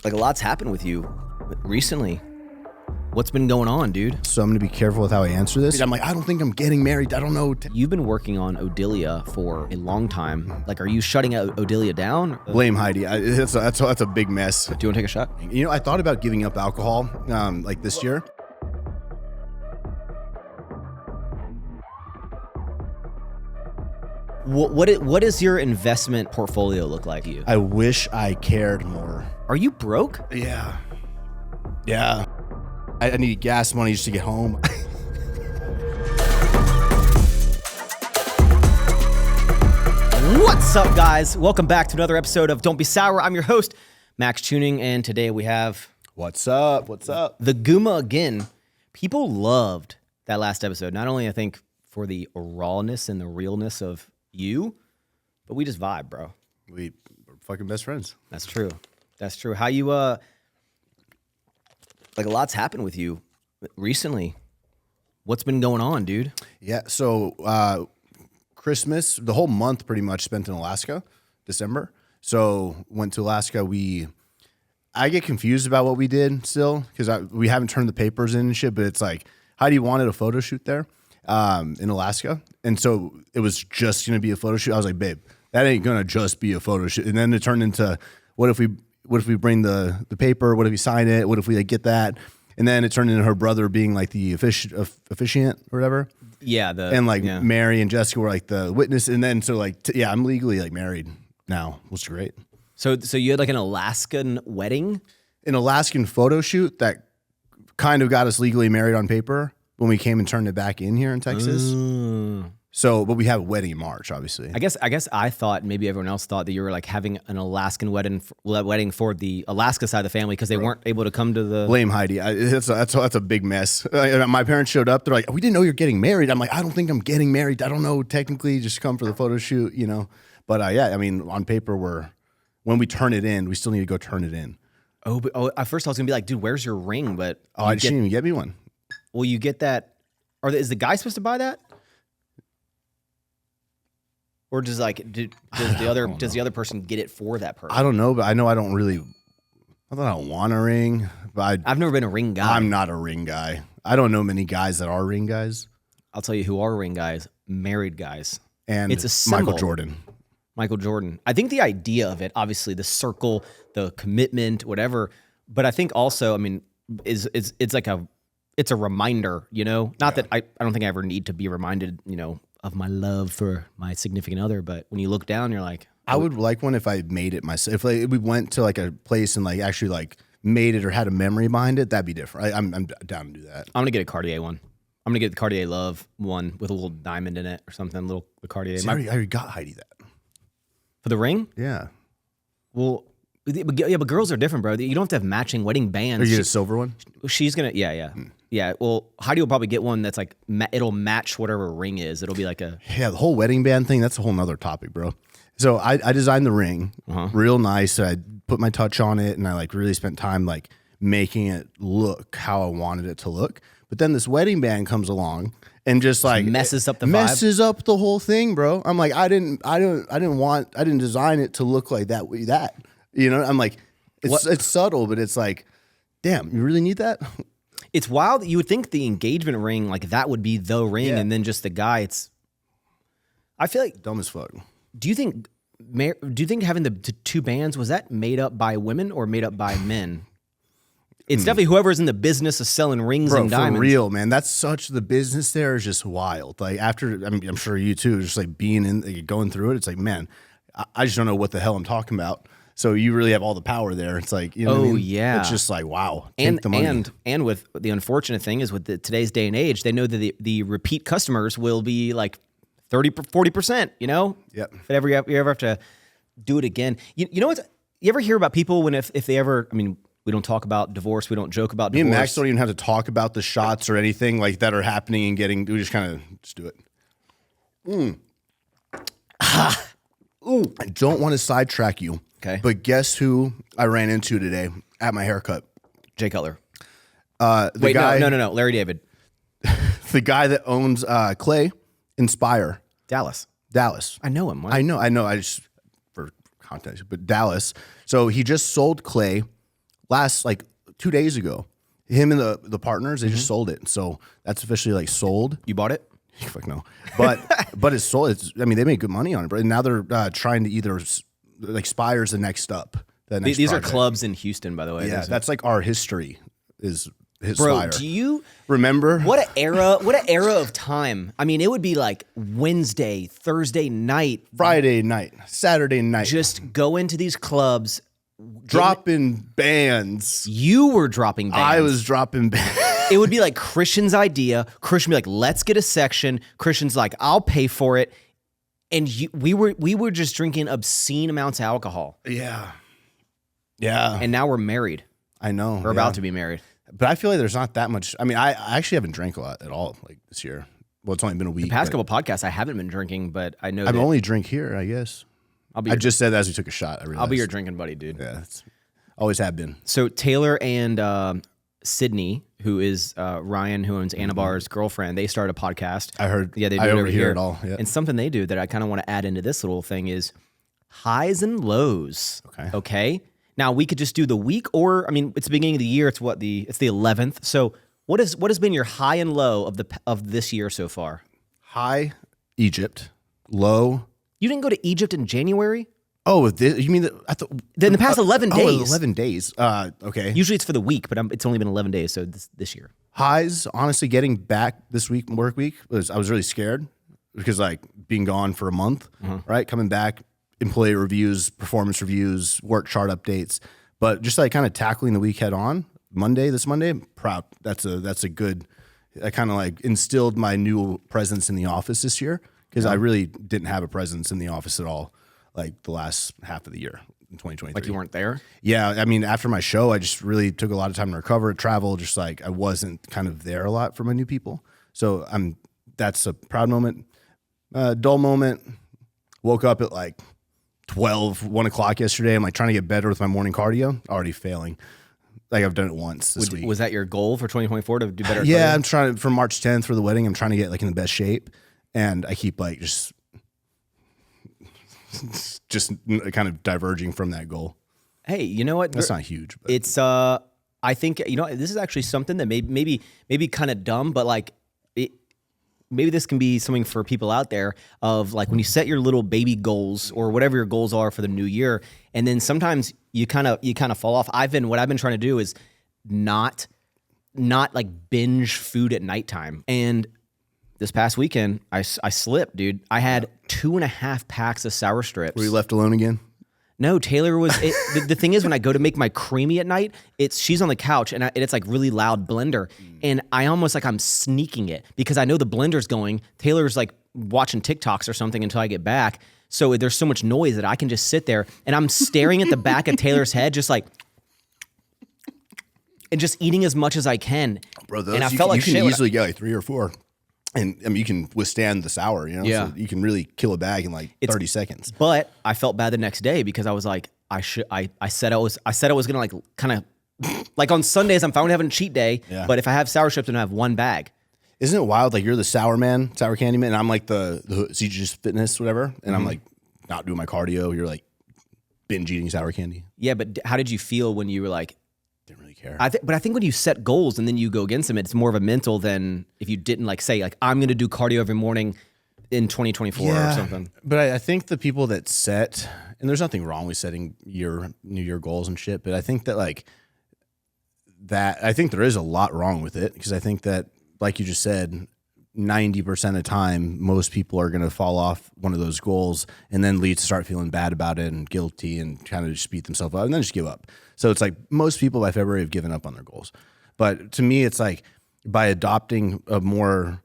Like, a lot's happened with you recently. What's been going on, dude? So I'm going to be careful with how I answer this. I'm like, I don't think I'm getting married. I don't know. You've been working on Odilia for a long time. Like, are you shutting out Odilia down? Blame Heidi. That's a big mess. Do you want to take a shot? You know, I thought about giving up alcohol like this year. What does your investment portfolio look like to you? I wish I cared more. Are you broke? Yeah. I need gas money just to get home. What's up, guys? Welcome back to another episode of Don't Be Sour. I'm your host, Max Tuning, and today we have... What's up? The Guma again. People loved that last episode. Not only, I think, for the rawness and the realness of you, but we just vibe, bro. We're fucking best friends. That's true. How you, like, a lot's happened with you recently. What's been going on, dude? Yeah, so Christmas, the whole month pretty much spent in Alaska, December. So went to Alaska. I get confused about what we did still because we haven't turned the papers in and shit, but it's like, Heidi wanted a photo shoot there in Alaska. And so it was just going to be a photo shoot. I was like, babe, that ain't going to just be a photo shoot. And then it turned into, what if we bring the paper? What if we sign it? What if we get that? And then it turned into her brother being like the officiant or whatever. Yeah. Mary and Jessica were like the witness. And then so like, I'm legally like married now, which is great. So you had like an Alaskan wedding? An Alaskan photo shoot that kind of got us legally married on paper when we came and turned it back in here in Texas. So, but we have a wedding in March, obviously. I guess I thought, maybe everyone else thought, that you were like having an Alaskan wedding for the Alaska side of the family because they weren't able to come to the... Blame Heidi. That's a big mess. My parents showed up. They're like, we didn't know you're getting married. I'm like, I don't think I'm getting married. I don't know. Technically, just come for the photo shoot, you know. But yeah, I mean, on paper, when we turn it in, we still need to go turn it in. Oh, at first I was going to be like, dude, where's your ring? But I didn't even get me one. Well, you get that... Is the guy supposed to buy that? Or does the other person get it for that person? I don't know, but I know I don't want a ring, but I've never been a ring guy. I'm not a ring guy. I don't know many guys that are ring guys. I'll tell you who are ring guys: married guys. And it's a symbol. Michael Jordan. I think the idea of it, obviously, the circle, the commitment, whatever. But I think also, I mean, it's a reminder, you know. Not that I don't think I ever need to be reminded, you know, of my love for my significant other, but when you look down, you're like, I would like one if I made it myself. If we went to like a place and like actually like made it or had a memory behind it, that'd be different. I'm down to do that. I'm gonna get a Cartier one. I'm gonna get the Cartier Love one with a little diamond in it or something. A little Cartier. See, I already got Heidi that for the ring. Yeah. Well, but girls are different, bro. You don't have to have matching wedding bands. Or you get a silver one? She's gonna, yeah. Well, Heidi will probably get one that's like it'll match whatever ring is. It'll be like the whole wedding band thing. That's a whole nother topic, bro. So I designed the ring, real nice. I put my touch on it, and I like really spent time like making it look how I wanted it to look. But then this wedding band comes along and just like messes up the whole thing, bro. I'm like, I didn't design it to look like that. You know, I'm like, it's subtle, but it's like, damn, you really need that? It's wild. You would think the engagement ring, like that would be the ring, and then just the guy. I feel like dumb as fuck. Do you think having the two bands, was that made up by women or made up by men? It's definitely whoever's in the business of selling rings and diamonds. For real, man. That's the business there is just wild. Like I'm sure you too, just like going through it. It's like, man, I just don't know what the hell I'm talking about. So you really have all the power there. It's like, you know what I mean? Yeah. It's just like, wow. And the money. And with the unfortunate thing is with today's day and age, they know that the repeat customers will be like 40%, you know? Yep. If you ever have to do it again. You know what? You ever hear about people when if they ever, I mean, we don't talk about divorce. We don't joke about divorce. Me and Max don't even have to talk about the shots or anything like that are happening and we just kind of just do it. Ooh. I don't want to sidetrack you. Okay. But guess who I ran into today at my haircut? Jay Cutler. No. Larry David. The guy that owns Clay Inspire. Dallas. I know him. What? I know. I just, for context, but Dallas. So he just sold Clay last like 2 days ago. Him and the partners, they just sold it. So that's officially like sold. You bought it? Fuck no. But it's sold. I mean, they made good money on it, but now they're trying to either like Spire's the next up. These are clubs in Houston, by the way. Yeah, that's like our history is his Bro, Spire. do you remember what an era of time? I mean, it would be like Wednesday, Thursday night, Friday night, Saturday night. Just go into these clubs, dropping bands. You were dropping bands. I was dropping bands. It would be like Christian's idea. Christian would be like, let's get a section. Christian's like, I'll pay for it. And we were just drinking obscene amounts of alcohol. Yeah. Yeah. And now we're married. I know. We're about to be married. But I feel like there's not that much. I mean, I actually haven't drank a lot at all like this year. Well, it's only been a week. The past couple podcasts, I haven't been drinking, but I know I've only drink here, I guess. I just said that as we took a shot. I'll be your drinking buddy, dude. Yeah, always have been. So Taylor and Sydney, who is Ryan, who owns Anna Barr's girlfriend, they started a podcast. I heard. Yeah, they do I it over overhear here. It all. Yeah. And something they do that I kind of want to add into this little thing is highs and lows. Okay. Now we could just do the week, or I mean, it's the beginning of the year. It's the 11th. So what has been your high and low of this year so far? High, Egypt. Low. You didn't go to Egypt in January? Oh, you mean in the past 11 days? 11 days. Okay. Usually it's for the week, but it's only been 11 days. So this year. Highs, honestly, getting back this week, work week, I was really scared because like being gone for a month, right? Coming back, employee reviews, performance reviews, work chart updates, but just like kind of tackling the week head on. This Monday, proud. That's a good. I kind of like instilled my new presence in the office this year because I really didn't have a presence in the office at all, like the last half of the year in 2023. Like you weren't there? Yeah, I mean, after my show, I just really took a lot of time to recover, travel. Just like I wasn't kind of there a lot for my new people. So that's a proud moment. Dull moment. Woke up at like 1 o'clock yesterday. I'm like trying to get better with my morning cardio. Already failing. Like I've done it once this week. Was that your goal for 2024 to do better? Yeah, I'm trying for March 10th for the wedding. I'm trying to get like in the best shape, and I keep like just kind of diverging from that goal. Hey, you know what? That's not huge. But. It's I think this is actually something that maybe kind of dumb, but like maybe this can be something for people out there of like when you set your little baby goals or whatever your goals are for the new year, and then sometimes you kind of fall off. What I've been trying to do is not like binge food at nighttime. And this past weekend, I slipped, dude. I had 2.5 packs of sour strips. Were you left alone again? No, Taylor was. The thing is, when I go to make my creamy at night, she's on the couch and it's like really loud blender, and I almost like I'm sneaking it because I know the blender's going. Taylor's like watching TikToks or something until I get back. So there's so much noise that I can just sit there and I'm staring at the back of Taylor's head, just like, and just eating as much as I can. Bro, those and I felt like you can easily get like 3 or 4. And I mean, you can withstand the sour, you know? Yeah. So you can really kill a bag in like 30 seconds. But I felt bad the next day because I was like, I said I was gonna like kind of like on Sundays I'm fine with having a cheat day, but if I have sour strips, I'm gonna have 1 bag. Isn't it wild? Like you're the sour candy man, and I'm like the CG's fitness, whatever. And I'm like not doing my cardio. You're like binge eating sour candy. Yeah, but how did you feel when you were like, didn't really care. But I think when you set goals and then you go against them, it's more of a mental than if you didn't like say like I'm going to do cardio every morning in 2024 or something. But I think the people that set, and there's nothing wrong with setting your New Year goals and shit, but I think that I think there is a lot wrong with it because I think that, like you just said, 90% of the time, most people are going to fall off one of those goals and then lead to start feeling bad about it and guilty and kind of just beat themselves up and then just give up. So it's like most people by February have given up on their goals. But to me, it's like by adopting a more,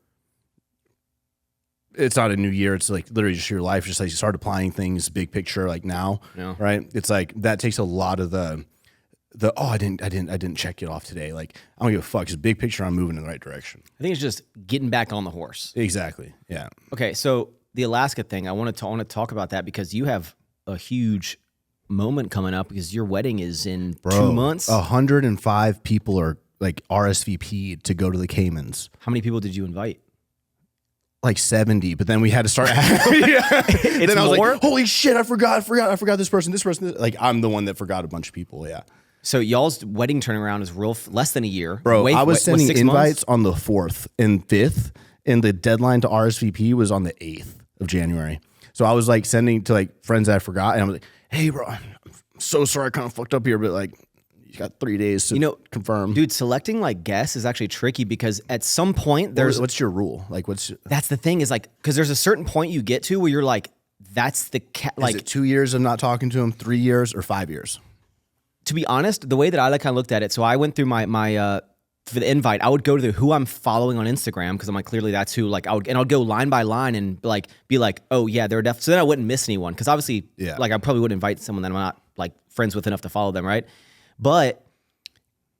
it's not a new year. It's like literally just your life. Just like you start applying things big picture like now, right? It's like that takes a lot of the I didn't check it off today. Like I don't give a fuck. Just big picture, I'm moving in the right direction. I think it's just getting back on the horse. Exactly. Yeah. Okay, so the Alaska thing, I want to talk about that because you have a huge moment coming up because your wedding is in 2 months. 105 people are like RSVP'd to go to the Caymans. How many people did you invite? Like 70, but then we had to start. Then I was more? like, holy shit, I forgot this person. Like I'm the one that forgot a bunch of people. Yeah. So y'all's wedding turnaround is less than a year. Bro, I was sending 6 invites months? on the 4th and 5th, and the deadline to RSVP was on the 8th of January. So I was like sending to like friends that I forgot, and I was like, hey, bro, I'm so sorry I kind of fucked up here, but like, you got 3 days to confirm. Dude, selecting like guests is actually tricky because at some point there's... What's your rule? Like, That's the thing is like, because there's a certain point you get to where you're like, that's the... Is it 2 years of not talking to him, 3 years, or 5 years? To be honest, the way that I like kind of looked at it, so I went through my for the invite, I would go to who I'm following on Instagram because I'm like, clearly that's who, like, I would go line by line and like be like, oh yeah, they're definitely... So then I wouldn't miss anyone because obviously, like, I probably wouldn't invite someone that I'm not like friends with enough to follow them, right? But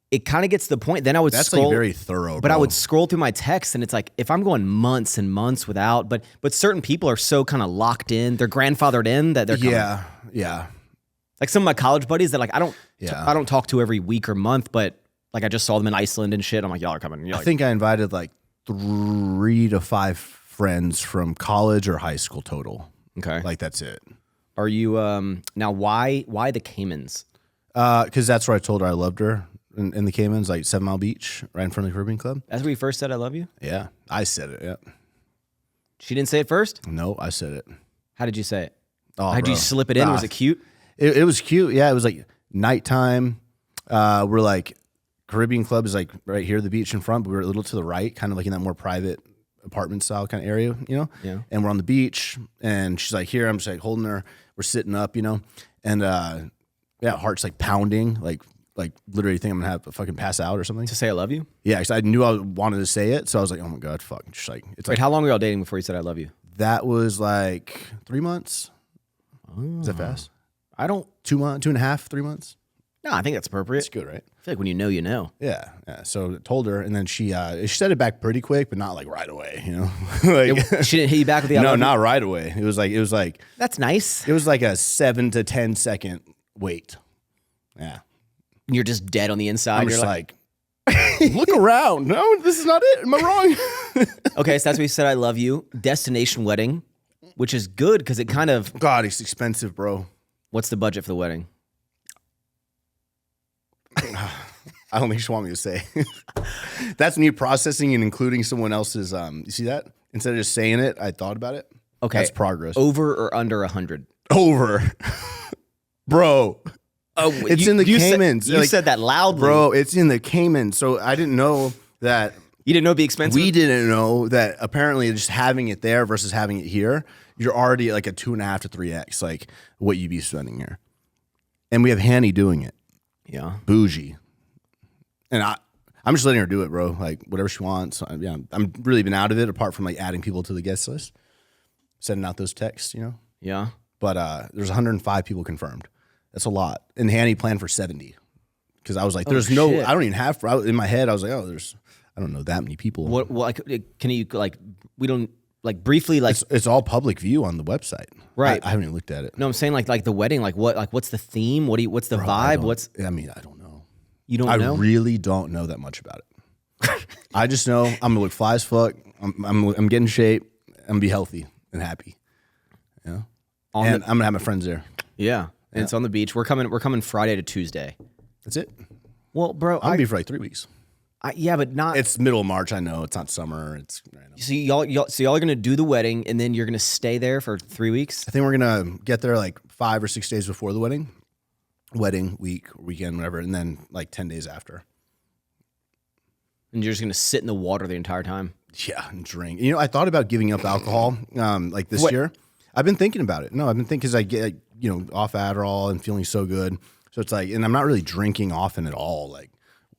it kind of gets to the point. Then I would scroll. Like very thorough, but I would scroll through my texts, and it's like if I'm going months and months without, but certain people are so kind of locked in, they're grandfathered in that they're yeah. Like some of my college buddies that like I don't talk to every week or month, but like I just saw them in Iceland and shit. I'm like, y'all are coming. I think I invited like 3 to 5 friends from college or high school total. Okay, like that's it. Are you now? Why the Caymans? Because that's where I told her I loved her. In the Caymans, like 7 Mile Beach, right in front of the Caribbean Club. That's where you first said I love you? Yeah, I said it, yeah. She didn't say it first? No, I said it. How did you say it? Oh, How did you slip it in? Was it cute? It was cute, yeah. It was like nighttime. We're like, Caribbean Club is like right here, the beach in front, but we're a little to the right, kind of like in that more private apartment style kind of area, you know? Yeah. And we're on the beach, and she's like here, I'm just like holding her. We're sitting up, you know? And yeah, heart's like pounding, like literally think I'm gonna have to fucking pass out or something. To say I love you? Yeah, because I knew I wanted to say it, so I was like, oh my god, fuck. Just like it's Wait, like how long were y'all dating before you said I love you? that was like 3 months. Oh. Is that fast? I don't 2 months, 2.5, 3 months. No, I think that's appropriate. It's good, right? I feel like when you know, you know. Yeah. So I told her, and then she said it back pretty quick, but not like right away, you know? Like, She didn't hit you back with the I no, love you? not right away. It was like That's nice. it was like a 7 to 10 second wait. Yeah. You're just dead on the inside. I'm You're just like look around. No, this is not it. Am I wrong? okay, so that's what you said I love you. Destination wedding, which is good because it kind of... God, it's expensive, bro. What's the budget for the wedding? I don't think she want me to say. That's me processing and including someone else's. You see that? Instead of just saying it, I thought about it. Okay. That's progress. Over or under 100? Over. Bro. Oh, it's in the Caymans. You said that loudly. Bro, it's in the Caymans. So I didn't know that. You didn't know it'd be expensive? We didn't know that apparently just having it there versus having it here, you're already at like a 2.5 to 3x, like what you'd be spending here. And we have Hanny doing it. Yeah. Bougie. And I'm just letting her do it, bro. Like whatever she wants. Yeah, I'm really been out of it apart from like adding people to the guest list, sending out those texts, you know? Yeah. But there's 105 people confirmed. That's a lot. And Hanny planned for 70. Because I was like, there's no, shit. I don't even have, in my head, I was like, oh, I don't know that many people. What can you, like, we don't, like, briefly, like... It's all public view on the website. Right. I haven't even looked at it. No, I'm saying, like the wedding, what's the theme? What's the vibe? I don't know. You don't know? I really don't know that much about it. I just know I'm going to look fly as fuck. I'm getting in shape. I'm going to be healthy and happy. Yeah. And I'm going to have my friends there. Yeah. And it's on the beach. We're coming Friday to Tuesday. That's it. Well, bro, I'm gonna be for like 3 weeks. Yeah, but not. It's middle of March. I know it's not summer. It's So y'all are gonna do the wedding, and then you're gonna stay there for 3 weeks. I think we're gonna get there like 5 or 6 days before the wedding week, weekend, whatever, and then like 10 days after. And you're just gonna sit in the water the entire time. Yeah, and drink. You know, I thought about giving up alcohol like this year. I've been thinking about it. No, I've been thinking because I get off Adderall and feeling so good. So it's like, and I'm not really drinking often at all. Like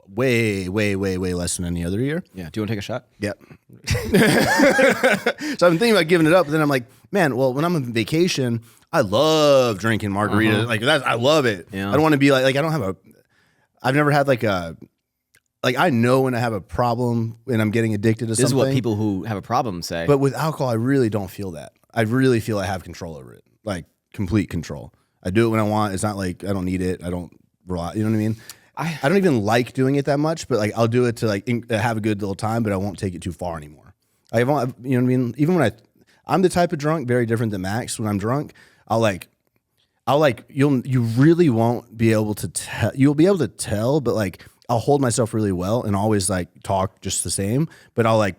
way less than any other year. Yeah. Do you want to take a shot? Yep. So I've been thinking about giving it up, but then I'm like, man, well, when I'm on vacation, I love drinking margaritas. Like I love it. Yeah. I don't want to be like I don't have I've never had like I know when I have a problem and I'm getting addicted to something. This is what people who have a problem say. But with alcohol, I really don't feel that. I really feel I have control over it, like complete control. I do it when I want. It's not like I don't need it. I don't rely. You know what I mean? I don't even like doing it that much, but like I'll do it to like have a good little time, but I won't take it too far anymore. You know what I mean? Even when I'm the type of drunk, very different than Max. When I'm drunk, I'll like you really won't be able to tell. You'll be able to tell, but like I'll hold myself really well and always like talk just the same. But I'll like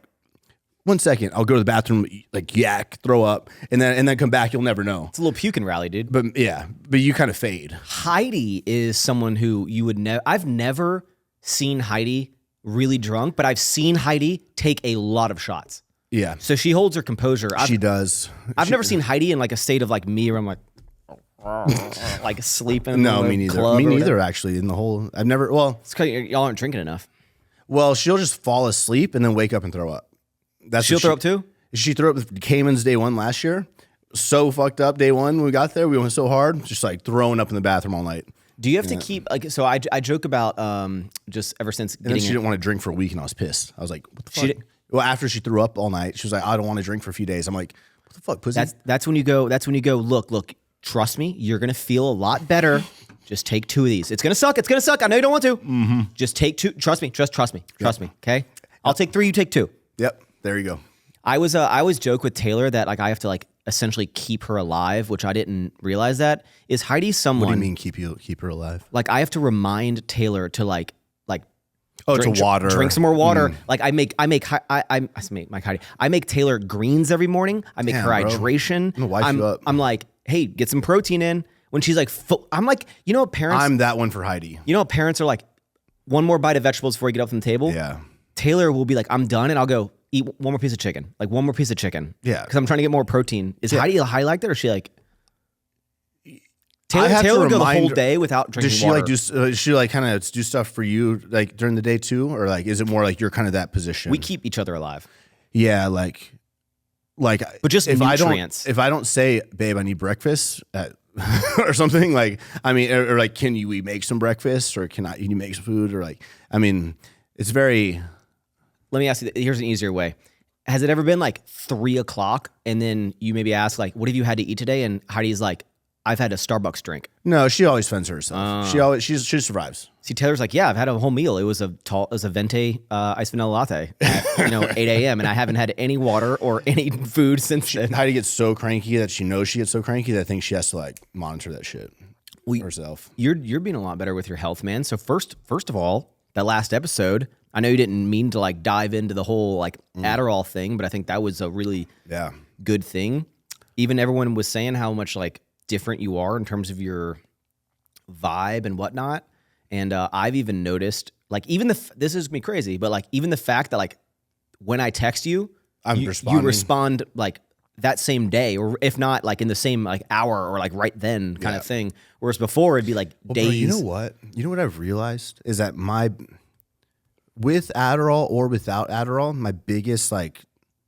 1 second, I'll go to the bathroom, like yak, throw up, and then come back. You'll never know. It's a little puke and rally, dude. But yeah, but you kind of fade. Heidi is someone who you would never. I've never seen Heidi really drunk, but I've seen Heidi take a lot of shots. Yeah, So she holds her composure. she does. I've never seen Heidi in like a state of like me where I'm like, like sleeping. No, in me the neither. club Me or neither. whatever. Actually, in the whole, I've never. Well, It's because y'all aren't drinking enough. well, she'll just fall asleep and then wake up and throw up. That's She'll what throw up too. She threw up with Cayman's day one last year. So fucked up day one when we got there. We went so hard, just like throwing up in the bathroom all night. Do you have to keep like? So I joke about just ever since And then getting she didn't want to drink for a week, and I was pissed. I was like, "What the fuck?" did- Well, after she threw up all night, she was like, "I don't want to drink for a few days." I'm like, "What the fuck, pussy?" that's when you go. That's when you go. Look. Trust me, you're gonna feel a lot better. Just take 2 of these. It's gonna suck. It's gonna suck. I know you don't want to. Mm-hmm. Just take 2. Trust me. Trust me. Trust me. Okay. I'll take 3. You take 2. Yep, there you go. I always joke with Taylor that like I have to like essentially keep her alive, which I didn't realize that. Is Heidi someone? What do you mean keep her alive? Like I have to remind Taylor to like To water. drink some more water. Like I make Heidi. I make Taylor greens every morning. I make Damn, her bro. hydration. gonna wife you up. I'm like, hey, get some protein in. When she's like, I'm like, you know, what parents. I'm that one for Heidi. You know, what parents are like, one more bite of vegetables before you get up from the table. Yeah. Taylor will be like, I'm done, and I'll go eat one more piece of chicken. Like one more piece of chicken. Yeah. Because I'm trying to get more protein. Is Heidi like that, or is she like? I have to Taylor would go the remind whole her- day without drinking Does she water. like does she like kind of do stuff for you like during the day too, or like is it more like you're kind of that position? We keep each other alive. Yeah, like, But just if nutrients. I don't say, babe, I need breakfast or something, like, I mean, or like, we make some breakfast, or can you make some food, or like, I mean, it's very. Let me ask you. Here's an easier way. Has it ever been like 3 o'clock, and then you maybe ask like, "What have you had to eat today?" And Heidi's like, "I've had a Starbucks drink." No, she always fends herself. She survives. See, Taylor's like, "Yeah, I've had a whole meal. It was a venti iced vanilla latte at 8 a.m. and I haven't had any water or any food since then." Heidi gets so cranky that she knows she gets so cranky that I think she has to like monitor that shit herself. You're being a lot better with your health, man. So first of all, that last episode, I know you didn't mean to like dive into the whole like Adderall thing, but I think that was a really good thing. Even everyone was saying how much like different you are in terms of your vibe and whatnot. And I've even noticed like this is me crazy, but like even the fact that like when I text you, you respond like that same day, or if not like in the same like hour or like right then kind of thing. Whereas before it'd be like days. Bro, you know what? You know what I've realized is that with Adderall or without Adderall, my biggest like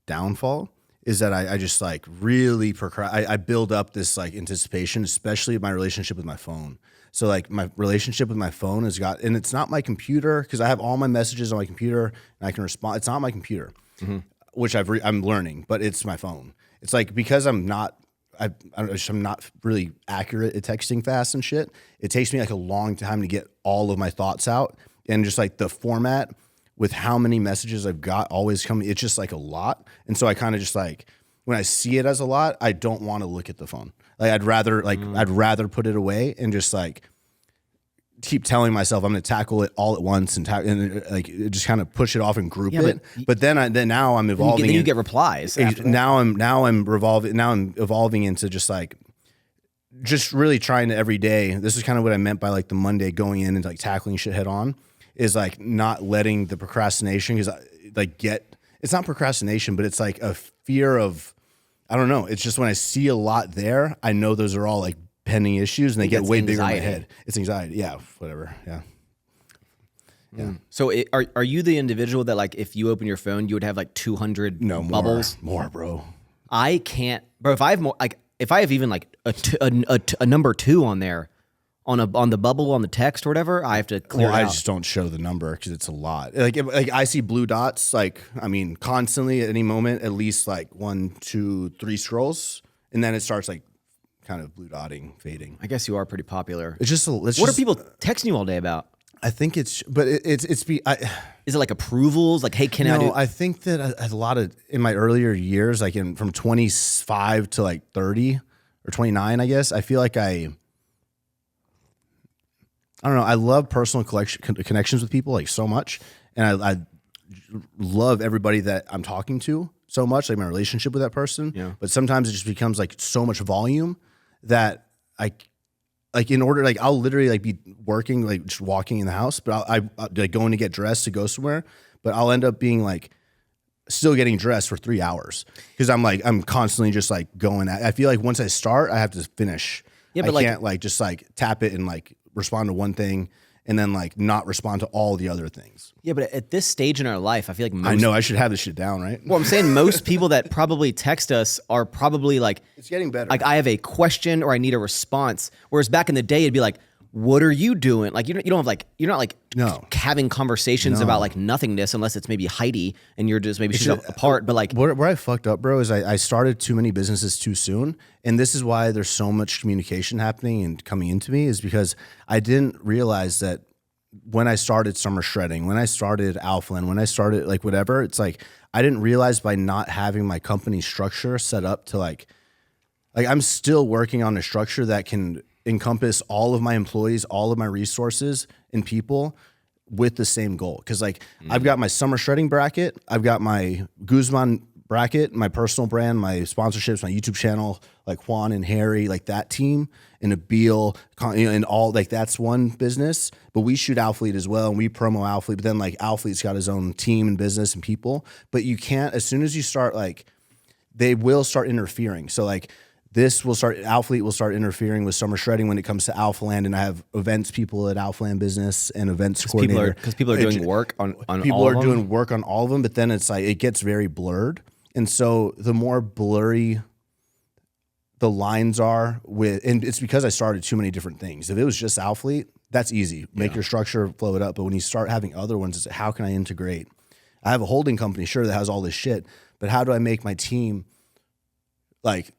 downfall is that I just like really I build up this like anticipation, especially my relationship with my phone. So like my relationship with my phone and it's not my computer, because I have all my messages on my computer and I can respond. It's not my computer, which I'm learning, but it's my phone. It's like, because I'm not really accurate at texting fast and shit, it takes me like a long time to get all of my thoughts out, and just like the format with how many messages I've got always coming, it's just like a lot. And so I kind of just like, when I see it as a lot, I don't want to look at the phone. Like I'd rather put it away and just like keep telling myself I'm going to tackle it all at once and like just kind of push it off and group it. But then now I'm evolving. Then you get replies. Now I'm evolving into just like, just really trying to every day. This is kind of what I meant by like the Monday going in and like tackling shit head on, is like not letting the procrastination, because it's not procrastination, but it's like a fear of, I don't know. It's just when I see a lot there, I know those are all like pending issues, and they get way bigger in my head. It's anxiety. Yeah, whatever. Yeah. Yeah. So are you the individual that like if you open your phone, you would have like 200 bubbles? More, bro. I can't, bro. If I have more, like if I have even like a number 2 on there, on the bubble on the text or whatever, I have to clear it out. I just don't show the number because it's a lot. Like I see blue dots, like, I mean, constantly at any moment, at least like 1, 2, 3 scrolls, and then it starts like kind of blue dotting, fading. I guess you are pretty popular. What are people texting you all day about? I think is it like approvals? Like, hey, can I do? I think that a lot of, in my earlier years, like from 25 to like 30 or 29, I guess, I feel like I I don't know. I love personal connections with people like so much, and I love everybody that I'm talking to so much, like my relationship with that person. Yeah. But sometimes it just becomes like so much volume that I like in order, like I'll literally like be working, like just walking in the house, but I'll like going to get dressed to go somewhere, but I'll end up being like still getting dressed for 3 hours because I'm constantly just like going at, I feel like once I start, I have to finish. Yeah, but I can't like just like tap it and like respond to one thing and then like not respond to all the other things. Yeah, but at this stage in our life, I feel like I know I should have this shit down, right? Well, I'm saying most people that probably text us are probably like, It's getting better. like I have a question or I need a response. Whereas back in the day, it'd be like, what are you doing? Like you don't have like, you're not like No. having conversations about like nothingness unless it's maybe Heidi and you're just maybe she's apart. But like, Where I fucked up, bro, is I started too many businesses too soon. And this is why there's so much communication happening and coming into me is because I didn't realize that when I started Summer Shredding, when I started Alphalete, when I started like whatever, it's like I didn't realize by not having my company structure set up to like I'm still working on a structure that can encompass all of my employees, all of my resources and people with the same goal. Cause like I've got my Summer Shredding bracket, I've got my Guzman bracket, my personal brand, my sponsorships, my YouTube channel, like Juan and Harry, like that team, and Abil, and all like that's one business. But we shoot Alphalete as well, and we promo Alphalete. But then like Alphalete's got his own team and business and people. But you can't, as soon as you start, like they will start interfering. So like Alphalete will start interfering with Summer Shredding when it comes to Alphaland, and I have events people at Alphaland Business and events coordinator. Because people are doing work on People all are of them. doing work on all of them, but then it's like it gets very blurred. And so the more blurry the lines are and it's because I started too many different things. If it was just Alphalete, that's easy. Make your structure, flow it up. But when you start having other ones, it's how can I integrate? I have a holding company, sure, that has all this shit, but how do I make my team like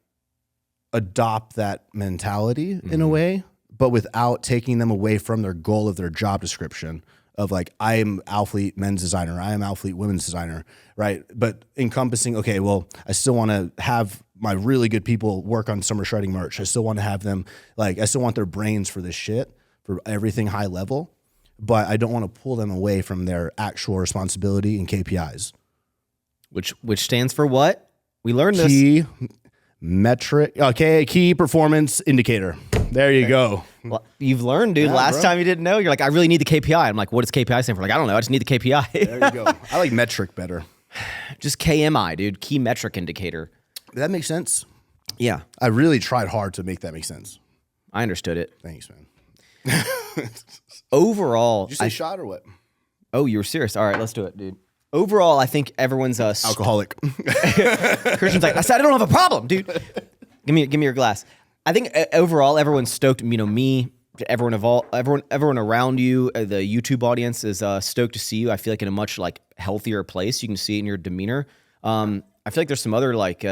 adopt that mentality in a way, but without taking them away from their goal of their job description of like, I am Alphalete men's designer, I am Alphalete women's designer, right? But encompassing, okay, well, I still want to have my really good people work on Summer Shredding merch. I still want to have them, like, I still want their brains for this shit, for everything high level, but I don't want to pull them away from their actual responsibility and KPIs. Which stands for what? We learned this. Key metric, okay, key performance indicator. There you go. Well, you've learned, dude. Yeah, Last bro. time you didn't know, you're like, I really need the KPI. I'm like, what does KPI stand for? Like, I don't know. I just need the KPI. There you go. I like metric better. Just KMI, dude. Key metric indicator. That makes sense. Yeah, I really tried hard to make that make sense. I understood it. Thanks, man. Overall, Did you say shot or what? oh, you were serious. All right, let's do it, dude. Overall, I think everyone's Alcoholic. Christian's like, I said I don't have a problem, dude. Give me your glass. I think overall everyone's stoked. You know, me, everyone around you, the YouTube audience is stoked to see you. I feel like in a much like healthier place. You can see it in your demeanor. I feel like there's some other like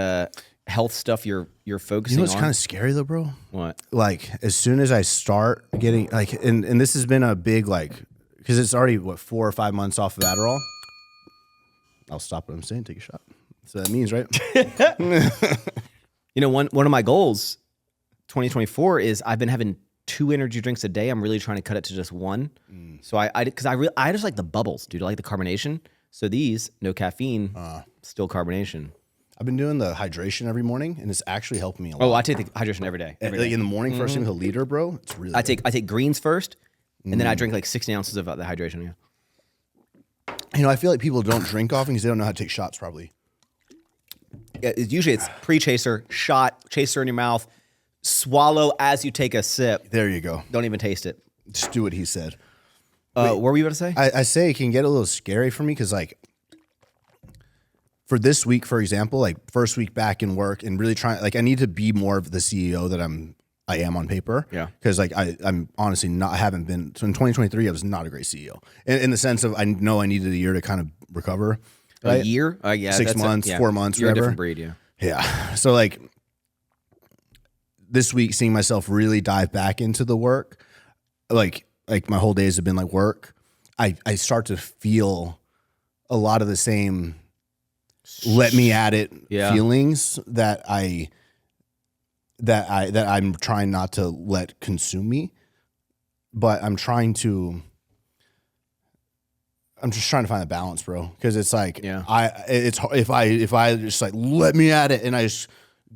health stuff you're focusing You know what's on. kind of scary though, bro? What? Like as soon as I start getting like, and this has been a big like, because it's already 4 or 5 months off of Adderall. I'll stop what I'm saying. Take a shot. That's what that means, right? You know, one of my goals, 2024, is I've been having 2 energy drinks a day. I'm really trying to cut it to just 1. So I just like the bubbles, dude. I like the carbonation. So these, no caffeine, still carbonation. I've been doing the hydration every morning, and it's actually helping me a lot. Oh, I take the hydration every day. Like in the morning, first thing with a liter, bro. It's really. I take greens first, and then I drink like 16 ounces of the hydration. Yeah. You know, I feel like people don't drink often because they don't know how to take shots. Probably. Yeah, usually it's pre-chaser, shot, chaser in your mouth, swallow as you take a sip. There you go. Don't even taste it. Just do what he said. What were you about to say? I say it can get a little scary for me because, like, for this week, for example, like first week back in work and really trying, like, I need to be more of the CEO that I am on paper. Yeah. Because like I'm honestly not, I haven't been. So in 2023, I was not a great CEO in the sense of I know I needed a year to kind of recover. Right? A year? Yeah. 6 months, 4 months, You're whatever. a different breed, yeah. Yeah. So like this week, seeing myself really dive back into the work, like my whole days have been like work. I start to feel a lot of the same let me at it feelings that I'm trying not to let consume me. but I'm just trying to find a balance, bro. Because it's like, if I just like let me at it and I just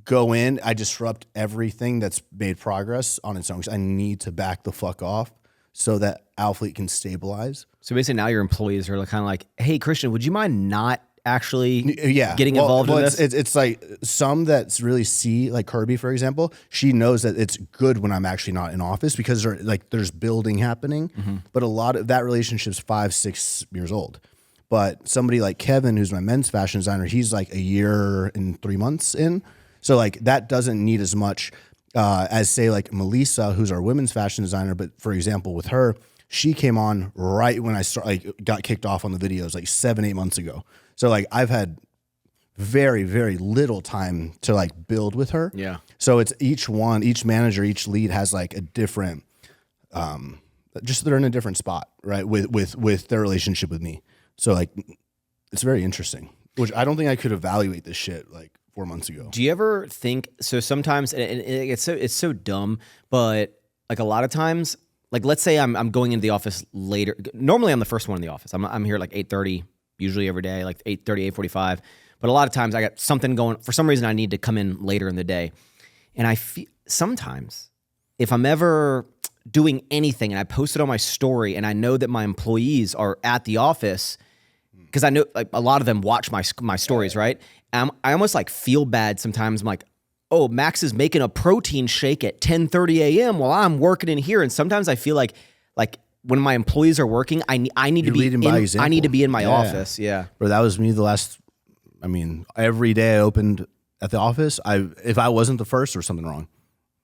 go in, I disrupt everything that's made progress on its own. 'Cause I need to back the fuck off so that alphalete can stabilize. So basically, now your employees are kind of like, "Hey, Christian, would you mind not actually getting Well, involved in this?" It's like some that really see, like Kirby, for example, she knows that it's good when I'm actually not in office because there's building happening. But a lot of that relationship's 5-6 years old. But somebody like Kevin, who's my men's fashion designer, he's like a year and 3 months in. So like that doesn't need as much as say like Melissa, who's our women's fashion designer. But for example, with her, she came on right when I got kicked off on the videos like 7-8 months ago. So like I've had very, very little time to like build with her. Yeah. So it's each manager, each lead has like a different, just they're in a different spot, right? With their relationship with me. So like, it's very interesting, which I don't think I could evaluate this shit like 4 months ago. Do you ever think, so sometimes, and it's so dumb, but like a lot of times, like let's say I'm going into the office later. Normally I'm the first one in the office. I'm here like 8:30, usually every day, like 8:30, 8:45. But a lot of times I got something going. For some reason I need to come in later in the day. And I feel sometimes if I'm ever doing anything and I post it on my story and I know that my employees are at the office, because I know like a lot of them watch my stories, right? I almost like feel bad sometimes. I'm like, oh, Max is making a protein shake at 10:30 a.m. while I'm working in here. And sometimes I feel like when my employees are working, I need to be in my office. Yeah. Bro, that was me every day I opened at the office, if I wasn't the first, there's something wrong.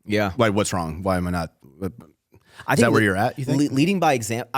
Yeah. Like, what's wrong? Why am I not? Is that where you're at, you think? Leading by example.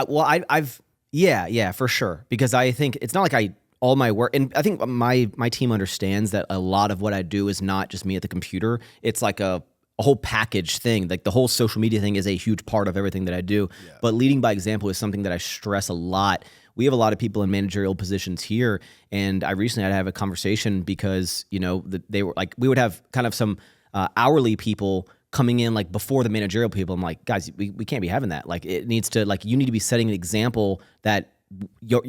Yeah, for sure. Because I think it's not like all my work, and I think my team understands that a lot of what I do is not just me at the computer. It's like a whole package thing. Like the whole social media thing is a huge part of everything that I do. Yeah. But leading by example is something that I stress a lot. We have a lot of people in managerial positions here, and I recently had to have a conversation because they were like, we would have kind of some hourly people coming in like before the managerial people. I'm like, guys, we can't be having that. Like it needs to, like, you need to be setting an example that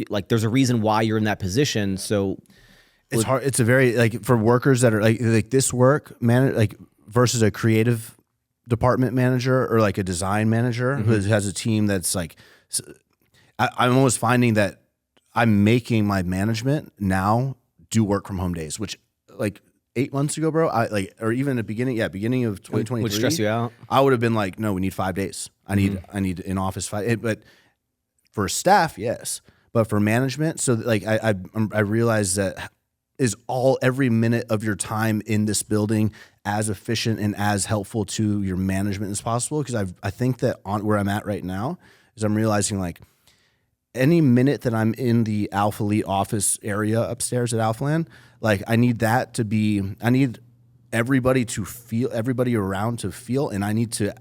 like there's a reason why you're in that position. So it's hard. It's a very, like, for workers that are like this work like versus a creative department manager or like a design manager who has a team that's like, I'm almost finding that I'm making my management now do work from home days, which like 8 months ago, bro, or even at the beginning of 2023, would stress you out. I would have been like, no, we need 5 days. I need in office 5. But for staff, yes, but for management, so like I realize that is every minute of your time in this building as efficient and as helpful to your management as possible. Because I think that on where I'm at right now is I'm realizing like any minute that I'm in the alphalete office area upstairs at Alphaland, like I need everybody to feel, everybody around to feel, and I need to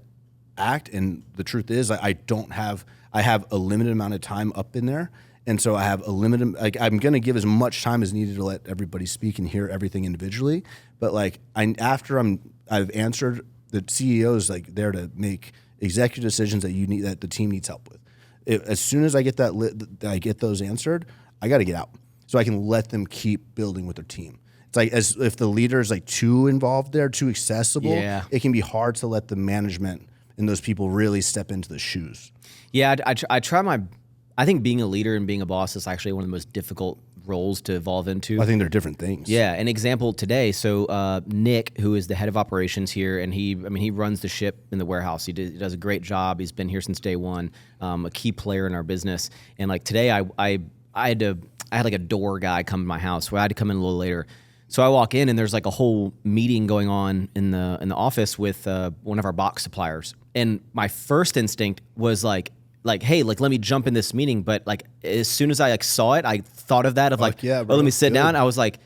act. And the truth is, I have a limited amount of time up in there. And so I have a limited, like, I'm going to give as much time as needed to let everybody speak and hear everything individually. But like, I've answered, the CEO's like there to make executive decisions that the team needs help with. As soon as I get I get those answered, I got to get out so I can let them keep building with their team. It's like, as if the leader is like too involved there, too accessible, it can be hard to let the management and those people really step into the shoes. Yeah, I think being a leader and being a boss is actually one of the most difficult roles to evolve into. I think they're different things. Yeah, an example today. So Nick, who is the head of operations here, and he runs the ship in the warehouse. He does a great job. He's been here since day one. A key player in our business. And like today, I had like a door guy come to my house, so I had to come in a little later. So I walk in and there's like a whole meeting going on in the office with one of our box suppliers. And my first instinct was like, hey, like, let me jump in this meeting. But like, as soon as I like saw it, I thought of that of like, yeah, bro, let me sit down. I was like,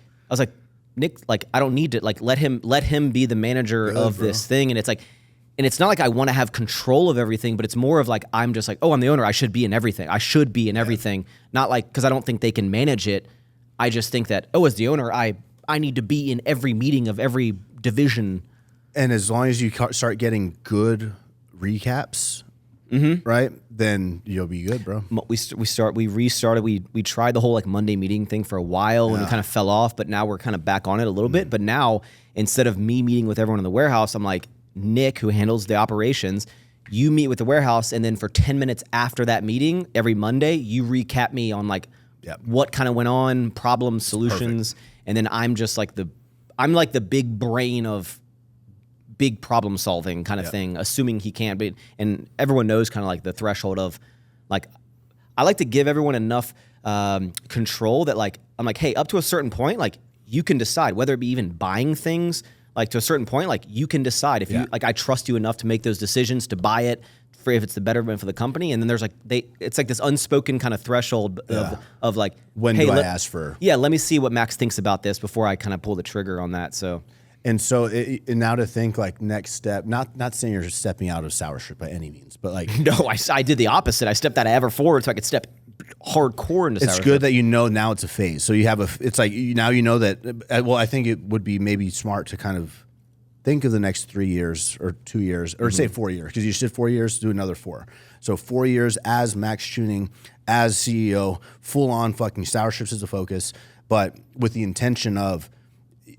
Nick, like, I don't need to, like, let him be the manager of this thing. And it's like, and it's not like I want to have control of everything, but it's more of like, I'm just like, oh, I'm the owner. I should be in everything. Everything. Not like, because I don't think they can manage it. I just think that, oh, as the owner, I need to be in every meeting of every division. And as long as you start getting good recaps right? Then you'll be good, bro. We restarted. We tried the whole like Monday meeting thing for a while and we kind of fell off, but now we're kind of back on it a little bit. But now instead of me meeting with everyone in the warehouse, I'm like, Nick, who handles the operations, you meet with the warehouse, and then for 10 minutes after that meeting every Monday, you recap me on like what kind of went on, problems, solutions, and then I'm just like I'm like the big brain of big problem solving kind of thing, assuming he can't be. And everyone knows kind of like the threshold of like, I like to give everyone enough control that like, I'm like, hey, up to a certain point, like you can decide whether it be even buying things, like to a certain point, like you can decide if you, like, I trust you enough to make those decisions to buy it for if it's the betterment for the company. And then there's like, it's like this unspoken kind of threshold of like, when hey, do I ask for? Yeah. Let me see what Max thinks about this before I kind of pull the trigger on that. So. And so and now to think like next step, not saying you're stepping out of Sour Strip by any means, but like. No, I did the opposite. I stepped out of ever forward so I could step hardcore into Sour Strip. It's good that you know now it's a phase. So you have it's like now you know that, well, I think it would be maybe smart to kind of think of the next 3 years or 2 years, or say 4 years, because you said 4 years, do another 4. So 4 years as Max Tuning, as CEO, full on fucking Sour Strips as a focus, but with the intention of,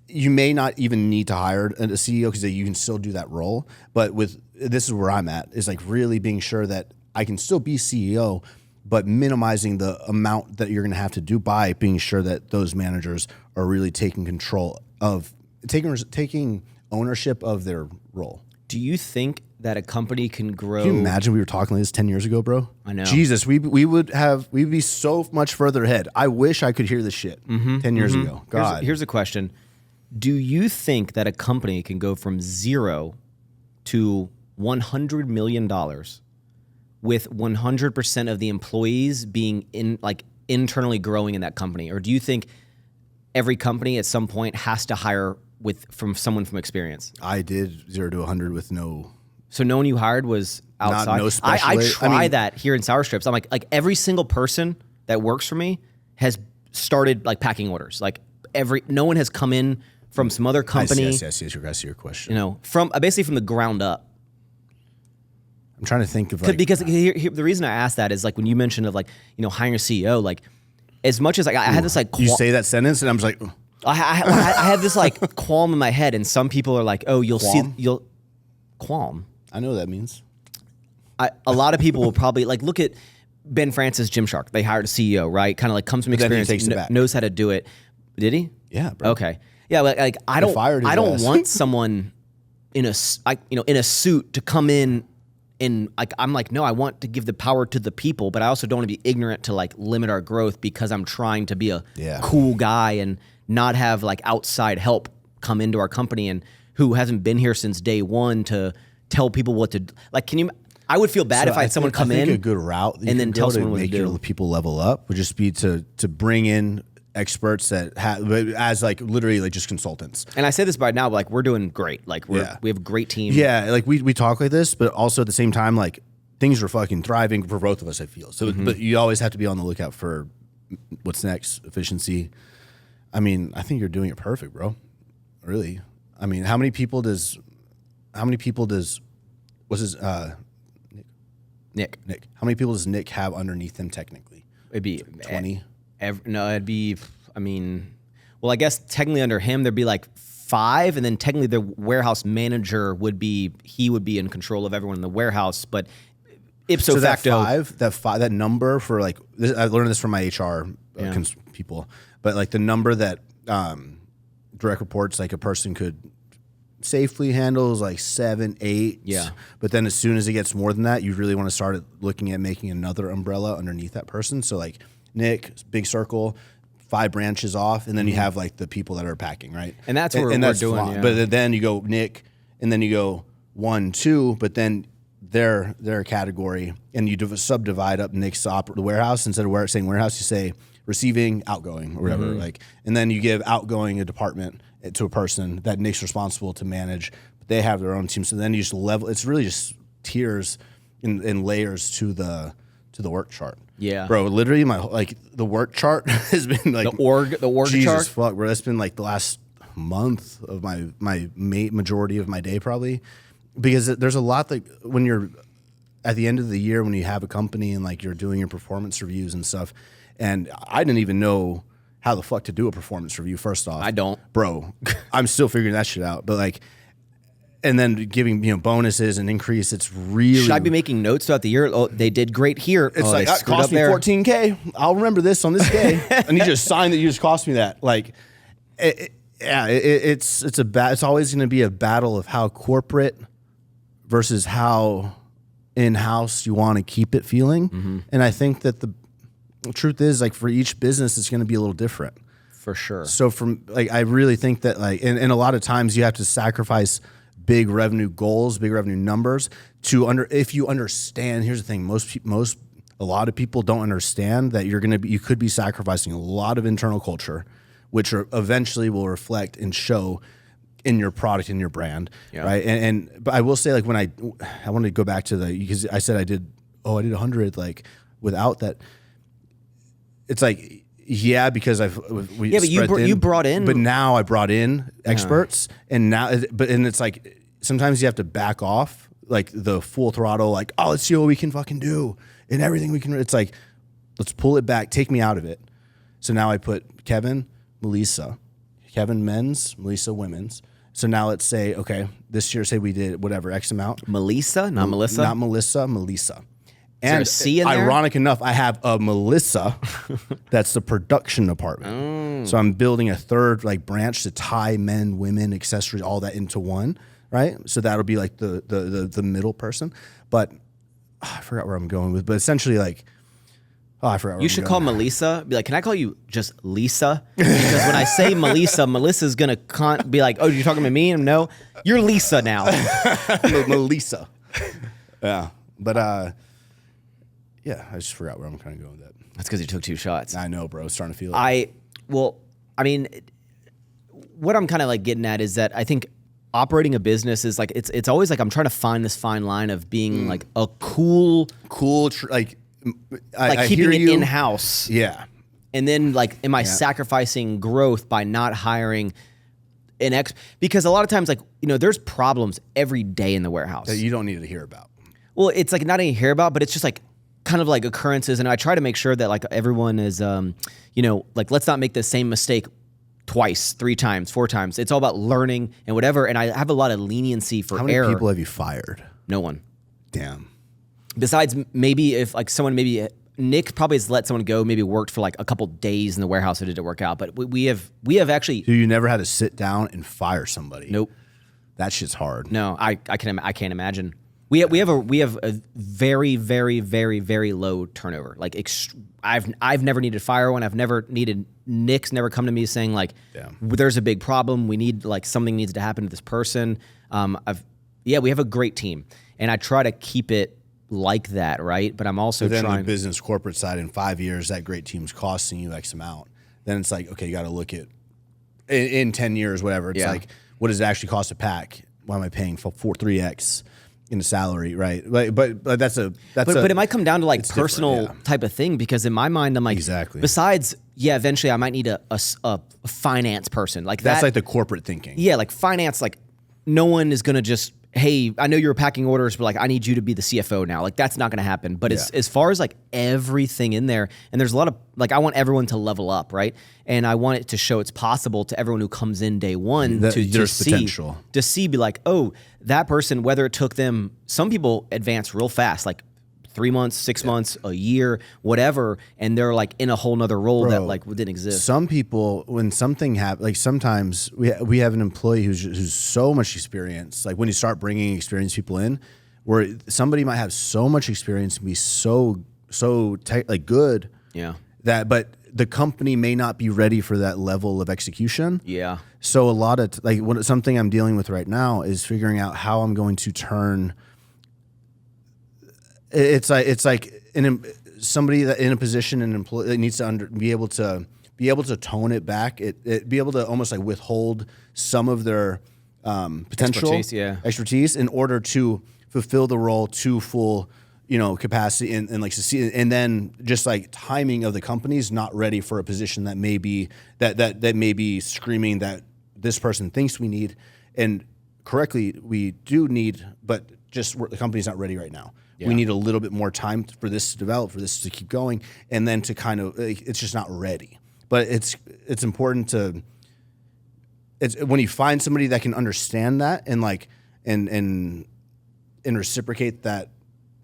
you may not even need to hire a CEO because you can still do that role. But this is where I'm at, is like really being sure that I can still be CEO, but minimizing the amount that you're going to have to do by being sure that those managers are really taking control of taking ownership of their role. Do you think that a company can grow? Can you imagine we were talking like this 10 years ago, bro? I know. Jesus, we'd be so much further ahead. I wish I could hear this shit 10 years ago. God. Here's a question. Do you think that a company can go from 0 to $100 million with 100% of the employees being internally growing in that company? Or do you think every company at some point has to hire from someone from experience? I did 0 to 100 with no. So no one you hired was outside? No special. I try that here in Sour Strips. I'm like every single person that works for me has started like packing orders. Like no one has come in from some other company. I see your question. You know, from basically from the ground up. I'm trying to think of because the reason I asked that is like when you mentioned of like, you know, hiring a CEO, like as much as like I had this like you say that sentence and I'm just like I have this like qualm in my head, and some people are like, oh, qualm. I know what that means. A lot of people will probably like look at Ben Francis, Gymshark. They hired a CEO, right? Kind of like comes from experience, knows how to do it. Did he? Yeah, bro. Okay. Yeah, like I don't want someone in a suit to come in and like I'm like, no, I want to give the power to the people, but I also don't want to be ignorant to like limit our growth because I'm trying to be a cool guy and not have like outside help come into our company and who hasn't been here since day one to tell people what to like. I would feel bad if I had someone come in. A good route and then tell someone what to do. Make people level up would just be to bring in experts that as like literally like just consultants. And I say this by now, but like we're doing great. Like we have a great team. Yeah, like we talk like this, but also at the same time, like things are fucking thriving for both of us, I feel. So, but you always have to be on the lookout for what's next, efficiency. I mean, I think you're doing it perfect, bro. Really. I mean, how many people does what's his Nick? How many people does Nick have underneath him technically? It'd be 20. It'd be, I mean, well, I guess technically under him, there'd be like 5, and then technically the warehouse manager would be in control of everyone in the warehouse, but ipso facto. That number for like, I learned this from my HR people, but like the number that direct reports like a person could safely handle is like 7, 8. Yeah. But then as soon as it gets more than that, you really want to start looking at making another umbrella underneath that person. So like, Nick, big circle, 5 branches off, and then you have like the people that are packing, right? And that's what we're doing. Yeah. But then you go Nick, and then you go 1, 2, but then their category, and you subdivide up Nick's the warehouse. Instead of saying warehouse, you say receiving, outgoing, or whatever. Like, and then you give outgoing a department to a person that Nick's responsible to manage. But they have their own team, so then you just level. It's really just tiers and layers to the work chart. Yeah, bro. Literally, the work chart has been like the org Jesus chart. Fuck, bro. That's been like the last month of my majority of my day probably, because there's a lot that when you're at the end of the year when you have a company and like you're doing your performance reviews and stuff, and I didn't even know how the fuck to do a performance review. First off, I don't, bro. I'm still figuring that shit out. But like, and then giving bonuses and increase. It's really. Should I be making notes throughout the year? Oh, they did great here. It's like they that screwed cost up me there. $14K. I'll remember this on this day. I need you to sign that you just cost me that. Like, it's always going to be a battle of how corporate versus how in-house you want to keep it feeling. And I think that the truth is, like, for each business, it's going to be a little different. For sure. So I really think that like, and a lot of times you have to sacrifice big revenue goals, big revenue numbers if you understand. Here's the thing: a lot of people don't understand that you could be sacrificing a lot of internal culture, which eventually will reflect and show in your product and your brand, right? But I will say, like, when I want to go back to because I said I did 100 like without that. It's like, yeah, because but you brought in, but now I brought in experts, and it's like sometimes you have to back off, like the full throttle, like, oh, let's see what we can fucking do and everything we can. It's like, let's pull it back, take me out of it. So now I put Kevin men's, Melissa women's. So now let's say, okay, this year, say we did whatever X amount. Melissa, not Melissa, not Melissa. Is there a C in there? Ironic enough, I have a Melissa that's the production department. So I'm building a third like branch to tie men, women, accessories, all that into one, right? So that'll be like the middle person. But I forgot where I'm going with. But essentially, like, I forgot where you should call Melissa. Be like, can I call you just Lisa? Because when I say Melissa, Melissa's gonna be like, oh, you're talking to me? And no, you're Lisa now. Melissa. Yeah, but yeah, I just forgot where I'm kind of going with that. That's because you took 2 shots. I know, bro. It's starting to feel it. What I'm kind of like getting at is that I think operating a business is like, it's always like I'm trying to find this fine line of being like a cool, like keeping it in-house. Yeah. And then like, am I sacrificing growth by not hiring an because a lot of times, like, there's problems every day in the warehouse that you don't need to hear about. Well, it's like not even hear about, but it's just like kind of like occurrences. And I try to make sure that like everyone is, like, let's not make the same mistake twice, 3 times, 4 times. It's all about learning and whatever. And I have a lot of leniency for error. How many people have you fired? No one. Damn. Besides maybe if like someone, maybe Nick probably has let someone go, maybe worked for like a couple days in the warehouse and it didn't work out. But we have actually. So you never had to sit down and fire somebody? Nope. That shit's hard. No, I can't imagine. We have a very, very, very, very low turnover. Like I've never needed to fire one. I've never needed. Nick's never come to me saying like, there's a big problem. We need like something needs to happen to this person. We have a great team, and I try to keep it like that, right? But I'm also trying. trying. The business corporate side, in 5 years, that great team's costing you X amount. Then it's like, okay, you got to look at in 10 years, whatever. It's like, what does it actually cost to pack? Why am I paying for 3x? In a salary, right? But that's a but it might come down to like personal type of thing, because in my mind I'm like, exactly. Besides, eventually I might need a finance person like that's that. like the corporate thinking. Yeah, like finance. Like no one is gonna just, hey, I know you're packing orders, but like I need you to be the CFO now. Like that's not gonna happen. But as far as like everything in there, and there's a lot of like I want everyone to level up, right? And I want it to show it's possible to everyone who comes in day one to see potential. To see, be like, oh, that person, whether it took them, some people advance real fast, like 3 months, 6 months, a year, whatever, and they're like in a whole nother role that like didn't exist. Some people, when something happens, like sometimes we have an employee who's so much experience. Like when you start bringing experienced people in, where somebody might have so much experience and be so good, that but the company may not be ready for that level of execution. Yeah. So a lot of something I'm dealing with right now is figuring out how I'm going to turn. It's like somebody that in a position, an employee that needs to be able to tone it back. Be able to almost like withhold some of their potential expertise in order to fulfill the role to full. Capacity and like succeed, and then just like timing of the company's not ready for a position that may be that may be screaming that this person thinks we need, and correctly we do need, but just the company's not ready right now. We need a little bit more time for this to develop, for this to keep going, and then to kind of it's just not ready. But it's important to when you find somebody that can understand that and like and reciprocate that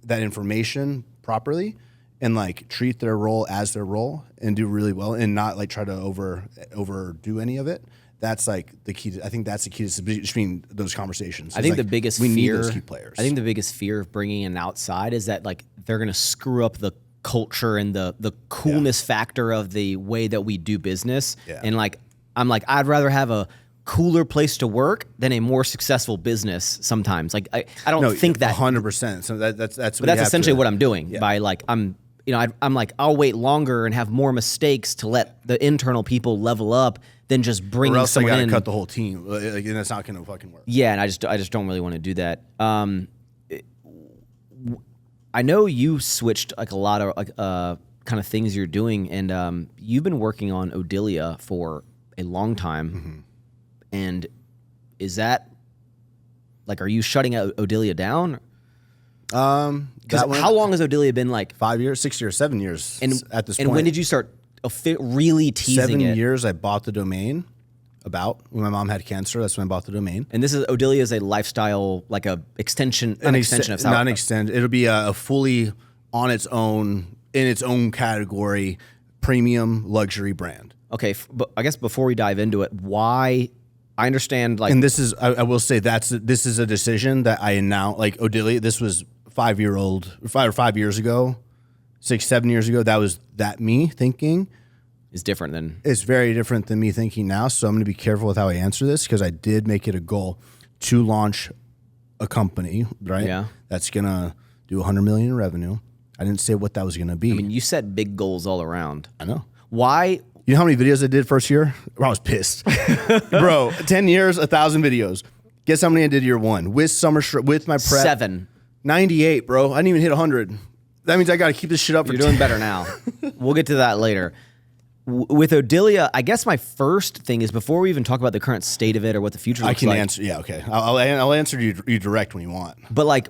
information properly and like treat their role as their role and do really well and not like try to overdo any of it. That's like the key. I think that's the key to between those conversations. I think the biggest fear. We need those key players. I think the biggest fear of bringing in outside is that like they're gonna screw up the culture and the coolness factor of the way that we do business. Yeah. And like I'm like I'd rather have a cooler place to work than a more successful business. Sometimes, like I don't think that 100%. So that's but that's essentially what I'm doing by like I'm like I'll wait longer and have more mistakes to let the internal people level up than just bringing or else someone I gotta in. cut the whole team, and that's not gonna fucking work. Yeah, and I just don't really want to do that. I know you switched like a lot of like kind of things you're doing, and you've been working on Odilia for a long time. Mm-hmm. And is that like, are you shutting Odilia down? Because how long has Odilia been like? 5 years, 6 years, 7 years at this point. And when did you start really teasing 7 it? 7 years I bought the domain when my mom had cancer. That's when I bought the domain. And this is Odilia is a lifestyle, like a extension, an extension of not an extension. It'll be a fully on its own, in its own category, premium luxury brand. Okay, but I guess before we dive into it, why? I understand, like, and this is I will say this is a decision that I announced. Like Odilia, this was 5 years ago, 6, 7 years ago. That was me thinking. Is different than it's very different than me thinking now. So I'm going to be careful with how I answer this because I did make it a goal to launch a company, right? Yeah, that's gonna do 100 million in revenue. I didn't say what that was going to be. I mean, you set big goals all around. I know. Why? You know how many videos I did first year? I was pissed. Bro, 10 years, 1,000 videos. Guess how many I did year one? With with my prep. 7. 98, bro. I didn't even hit 100. That means I got to keep this shit up for You're doing better now. We'll get to that later. With Odilia, I guess my first thing is before we even talk about the current state of it or what the future looks like. I can answer. Yeah, okay. I'll answer you direct when you want. But like,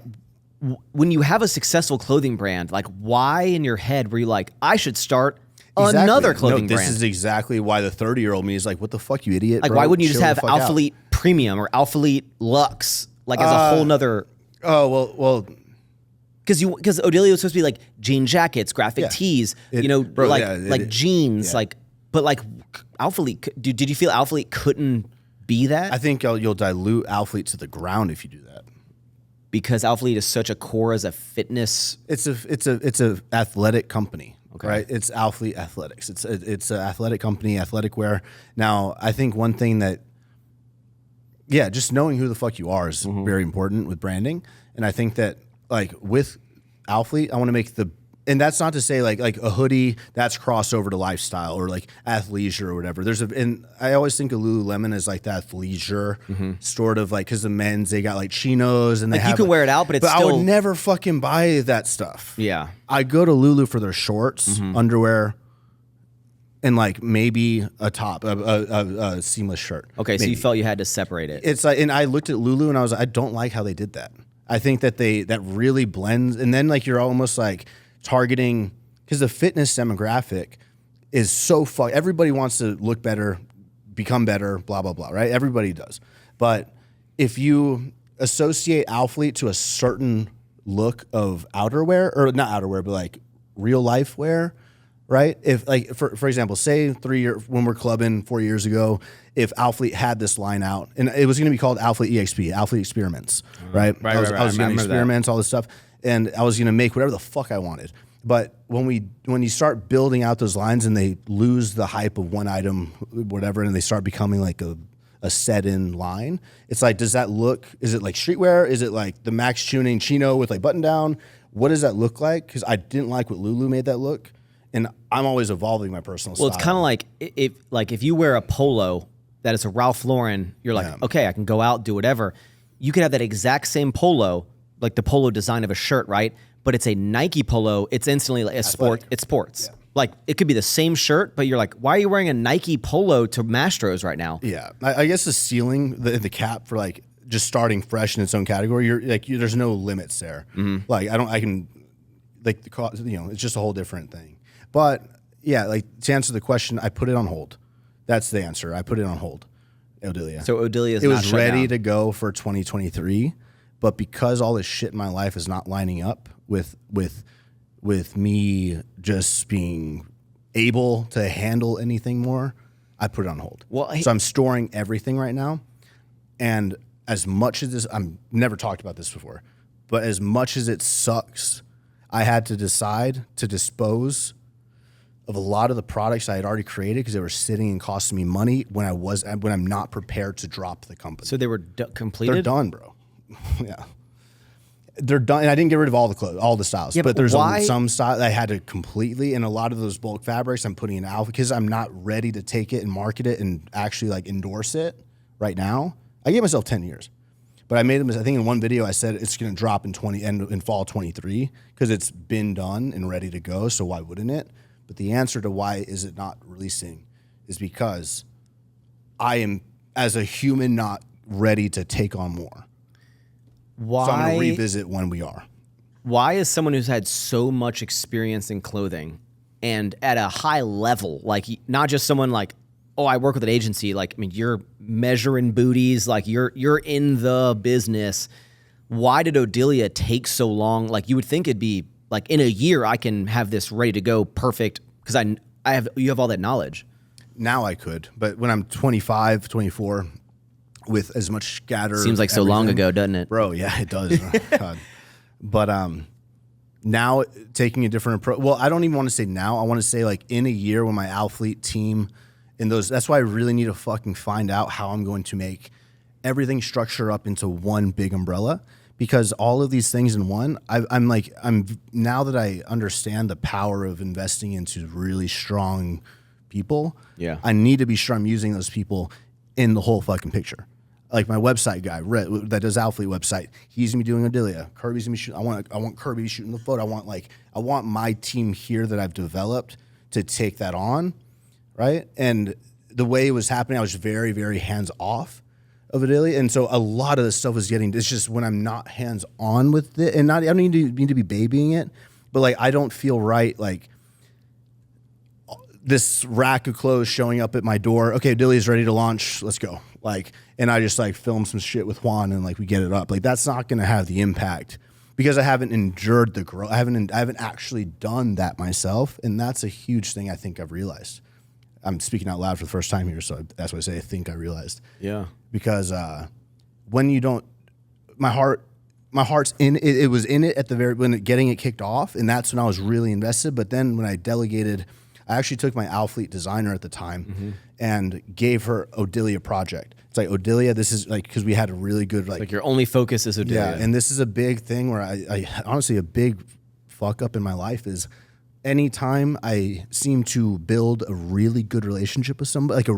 when you have a successful clothing brand, like why in your head were you like, I should start another clothing brand? This is exactly why the 30-year-old me is like, what the fuck, you idiot? Like, bro? why wouldn't you just have alphalete Premium or alphalete Luxe, like as a whole nother? Oh well, because Odilia was supposed to be like jean jackets, graphic tees, jeans, like. But like alphalete, did you feel alphalete couldn't be that? I think you'll dilute alphalete to the ground if you do that. Because alphalete is such a core as a fitness. It's a athletic company. Okay. Right, it's Alphalete Athletics. It's an athletic company, athletic wear. Now, I think one thing that, just knowing who the fuck you are is very important with branding. And I think that like with Alphalete, I want to make and that's not to say like a hoodie that's crossover to lifestyle or like athleisure or whatever. And I always think of Lululemon as like that athleisure sort of like, because the men's, they got like chinos and they like you can wear it out, but I would never fucking buy that stuff. Yeah. I go to Lulu for their shorts, underwear, and like maybe a top, a seamless shirt. Okay. So you felt you had to separate it. It's like, and I looked at Lulu and I was like, I don't like how they did that. I think that that really blends. And then like, you're almost like targeting, because the fitness demographic is so everybody wants to look better, become better, blah, blah, blah, right? Everybody does. But if you associate Alphalete to a certain look of outerwear, or not outerwear, but like real life wear, right? If like, for example, say 3 years, when we're clubbing 4 years ago, if Alphalete had this line out, and it was going to be called Alphalete EXP, Alphalete Experiments, right? I was going to experiments, all this stuff. And I was going to make whatever the fuck I wanted. But when you start building out those lines and they lose the hype of one item, whatever, and they start becoming like a set-in line, it's like, does that look, is it like streetwear? Is it like the Max Tuning chino with like button down? What does that look like? Because I didn't like what Lulu made that look. And I'm always evolving my personal style. Well, it's kind of like if you wear a polo that is a Ralph Lauren, you're like, okay, I can go out, do whatever. You could have that exact same polo, like the polo design of a shirt, right? But it's a Nike polo. It's instantly like a sport. It's sports. Yeah. Like it could be the same shirt, but you're like, why are you wearing a Nike polo to Mastros right now? Yeah, I guess the ceiling, the cap for like just starting fresh in its own category, there's no limits there. Like I can like the cost, it's just a whole different thing. But yeah, like to answer the question, I put it on hold. That's the answer. I put it on hold. Odilia. So Odilia is it not was shut ready down. to go for 2023, but because all this shit in my life is not lining up with me just being able to handle anything more, I put it on hold. So I'm storing everything right now. And as much as this, I've never talked about this before, but as much as it sucks, I had to decide to dispose of a lot of the products I had already created because they were sitting and costing me money when I'm not prepared to drop the company. So they were completed? They're done, bro. Yeah. They're done. And I didn't get rid of all the clothes, all the styles, Yeah, but there's why? some style I had to completely, and a lot of those bulk fabrics I'm putting in alpha because I'm not ready to take it and market it and actually like endorse it right now. I gave myself 10 years, but I made them. I think in one video I said it's going to drop in fall 23 because it's been done and ready to go. So why wouldn't it? But the answer to why is it not releasing is because I am, as a human, not ready to take on more. Why? So I'm going to revisit when we are. Why is someone who's had so much experience in clothing and at a high level, like not just someone like, oh, I work with an agency, like, I mean, you're measuring booties, like you're in the business. Why did Odilia take so long? Like you would think it'd be like in a year I can have this ready to go perfect because you have all that knowledge. Now I could, but when I'm 25, 24, with as much scatter. Seems like so long ago, doesn't it? Bro, yeah, it does. God. But now taking a different approach. Well, I don't even want to say now. I want to say like in a year when my alphalete team and those. That's why I really need to fucking find out how I'm going to make everything structure up into one big umbrella. Because all of these things in one, I'm now that I understand the power of investing into really strong people. Yeah, I need to be sure I'm using those people in the whole fucking picture. Like my website guy, that does Alphalete website, he's gonna be doing Odilia. Kirby's gonna be shooting. I want Kirby shooting the photo. I want my team here that I've developed to take that on, right? And the way it was happening, I was very, very hands off of Odilia, and so a lot of the stuff was getting. It's just when I'm not hands on with it, and I don't need to be babying it, but like I don't feel right like this rack of clothes showing up at my door. Okay, Odilia's ready to launch. Let's go. Like, and I just like film some shit with Juan and like we get it up. Like that's not going to have the impact because I haven't endured the growth. I haven't actually done that myself, and that's a huge thing I think I've realized. I'm speaking out loud for the first time here, so that's why I say I think I realized. Yeah. Because when you don't, my heart's in it. It was in it at the getting it kicked off, and that's when I was really invested. But then when I delegated, I actually took my Alphalete designer at the time and gave her Odilia project. It's like, Odilia, this is like, because we had a really good like your only focus is Odilia. Yeah, and this is a big thing where I honestly, a big fuck up in my life is anytime I seem to build a really good relationship with somebody, like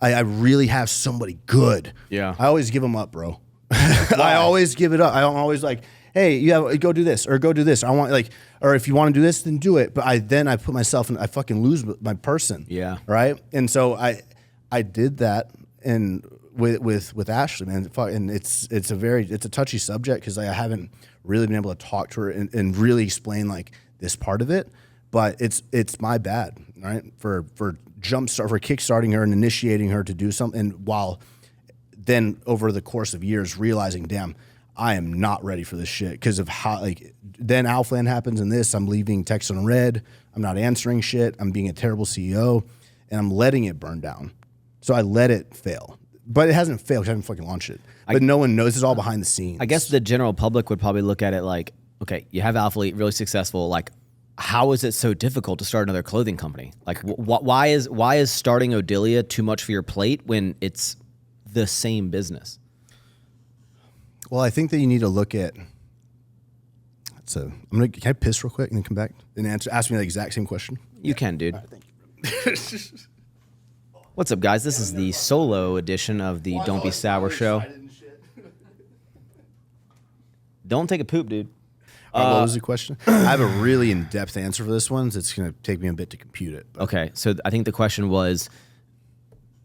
I really have somebody good. Yeah. I always give them up, bro. I always give it up. I'm always like, hey, go do this or go do this. I want like, or if you want to do this, then do it. But I put myself in, I fucking lose my person. Yeah. Right. And so I did that and with Ashley, man, and it's a touchy subject because I haven't really been able to talk to her and really explain like this part of it. But it's my bad, right? For kickstarting her and initiating her to do something, while then over the course of years realizing, damn, I am not ready for this shit because of how, like, then Alphaland happens and this, I'm leaving text on red. I'm not answering shit. I'm being a terrible CEO and I'm letting it burn down. So I let it fail, but it hasn't failed because I haven't fucking launched it. But no one knows. It's all behind the scenes. I guess the general public would probably look at it like, okay, you have Alphalete, really successful. Like, how is it so difficult to start another clothing company? Like, why is starting Odilia too much for your plate when it's the same business? Well, I think that you need to look at. Can I piss real quick and then come back and ask me the exact same question? You can, dude. All right, thank you. What's up, guys? This is the solo edition of the Don't Be Sour show. Don't take a poop, dude. What was the question? I have a really in-depth answer for this one. So it's going to take me a bit to compute it. But. Okay, so I think the question was,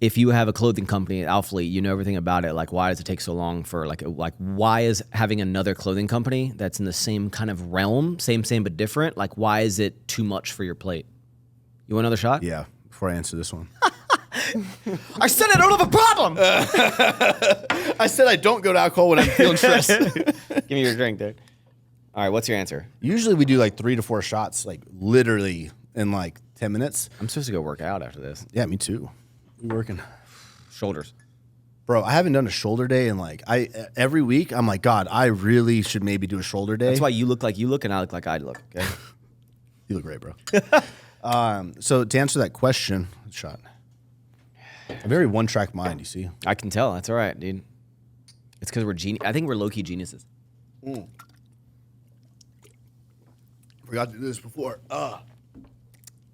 if you have a clothing company at alphalete, you know everything about it. Like, why does it take so long for like why is having another clothing company that's in the same kind of realm, same but different? Like, why is it too much for your plate? You want another shot? Yeah. Before I answer this one, I said I don't have a problem. I said I don't go to alcohol when I'm feeling stressed. Give me your drink, dude. All right, what's your answer? Usually we do like 3 to 4 shots, like literally in like 10 minutes. I'm supposed to go work out after this. Yeah, me too. We working. Shoulders. Bro, I haven't done a shoulder day in like every week. I'm like, God, I really should maybe do a shoulder day. That's why you look like you look and I look like I look. Okay. You look great, bro. So to answer that question, shot. A very one-track mind, you see. I can tell. That's all right, dude. It's because we're I think we're low-key geniuses. Forgot to do this before.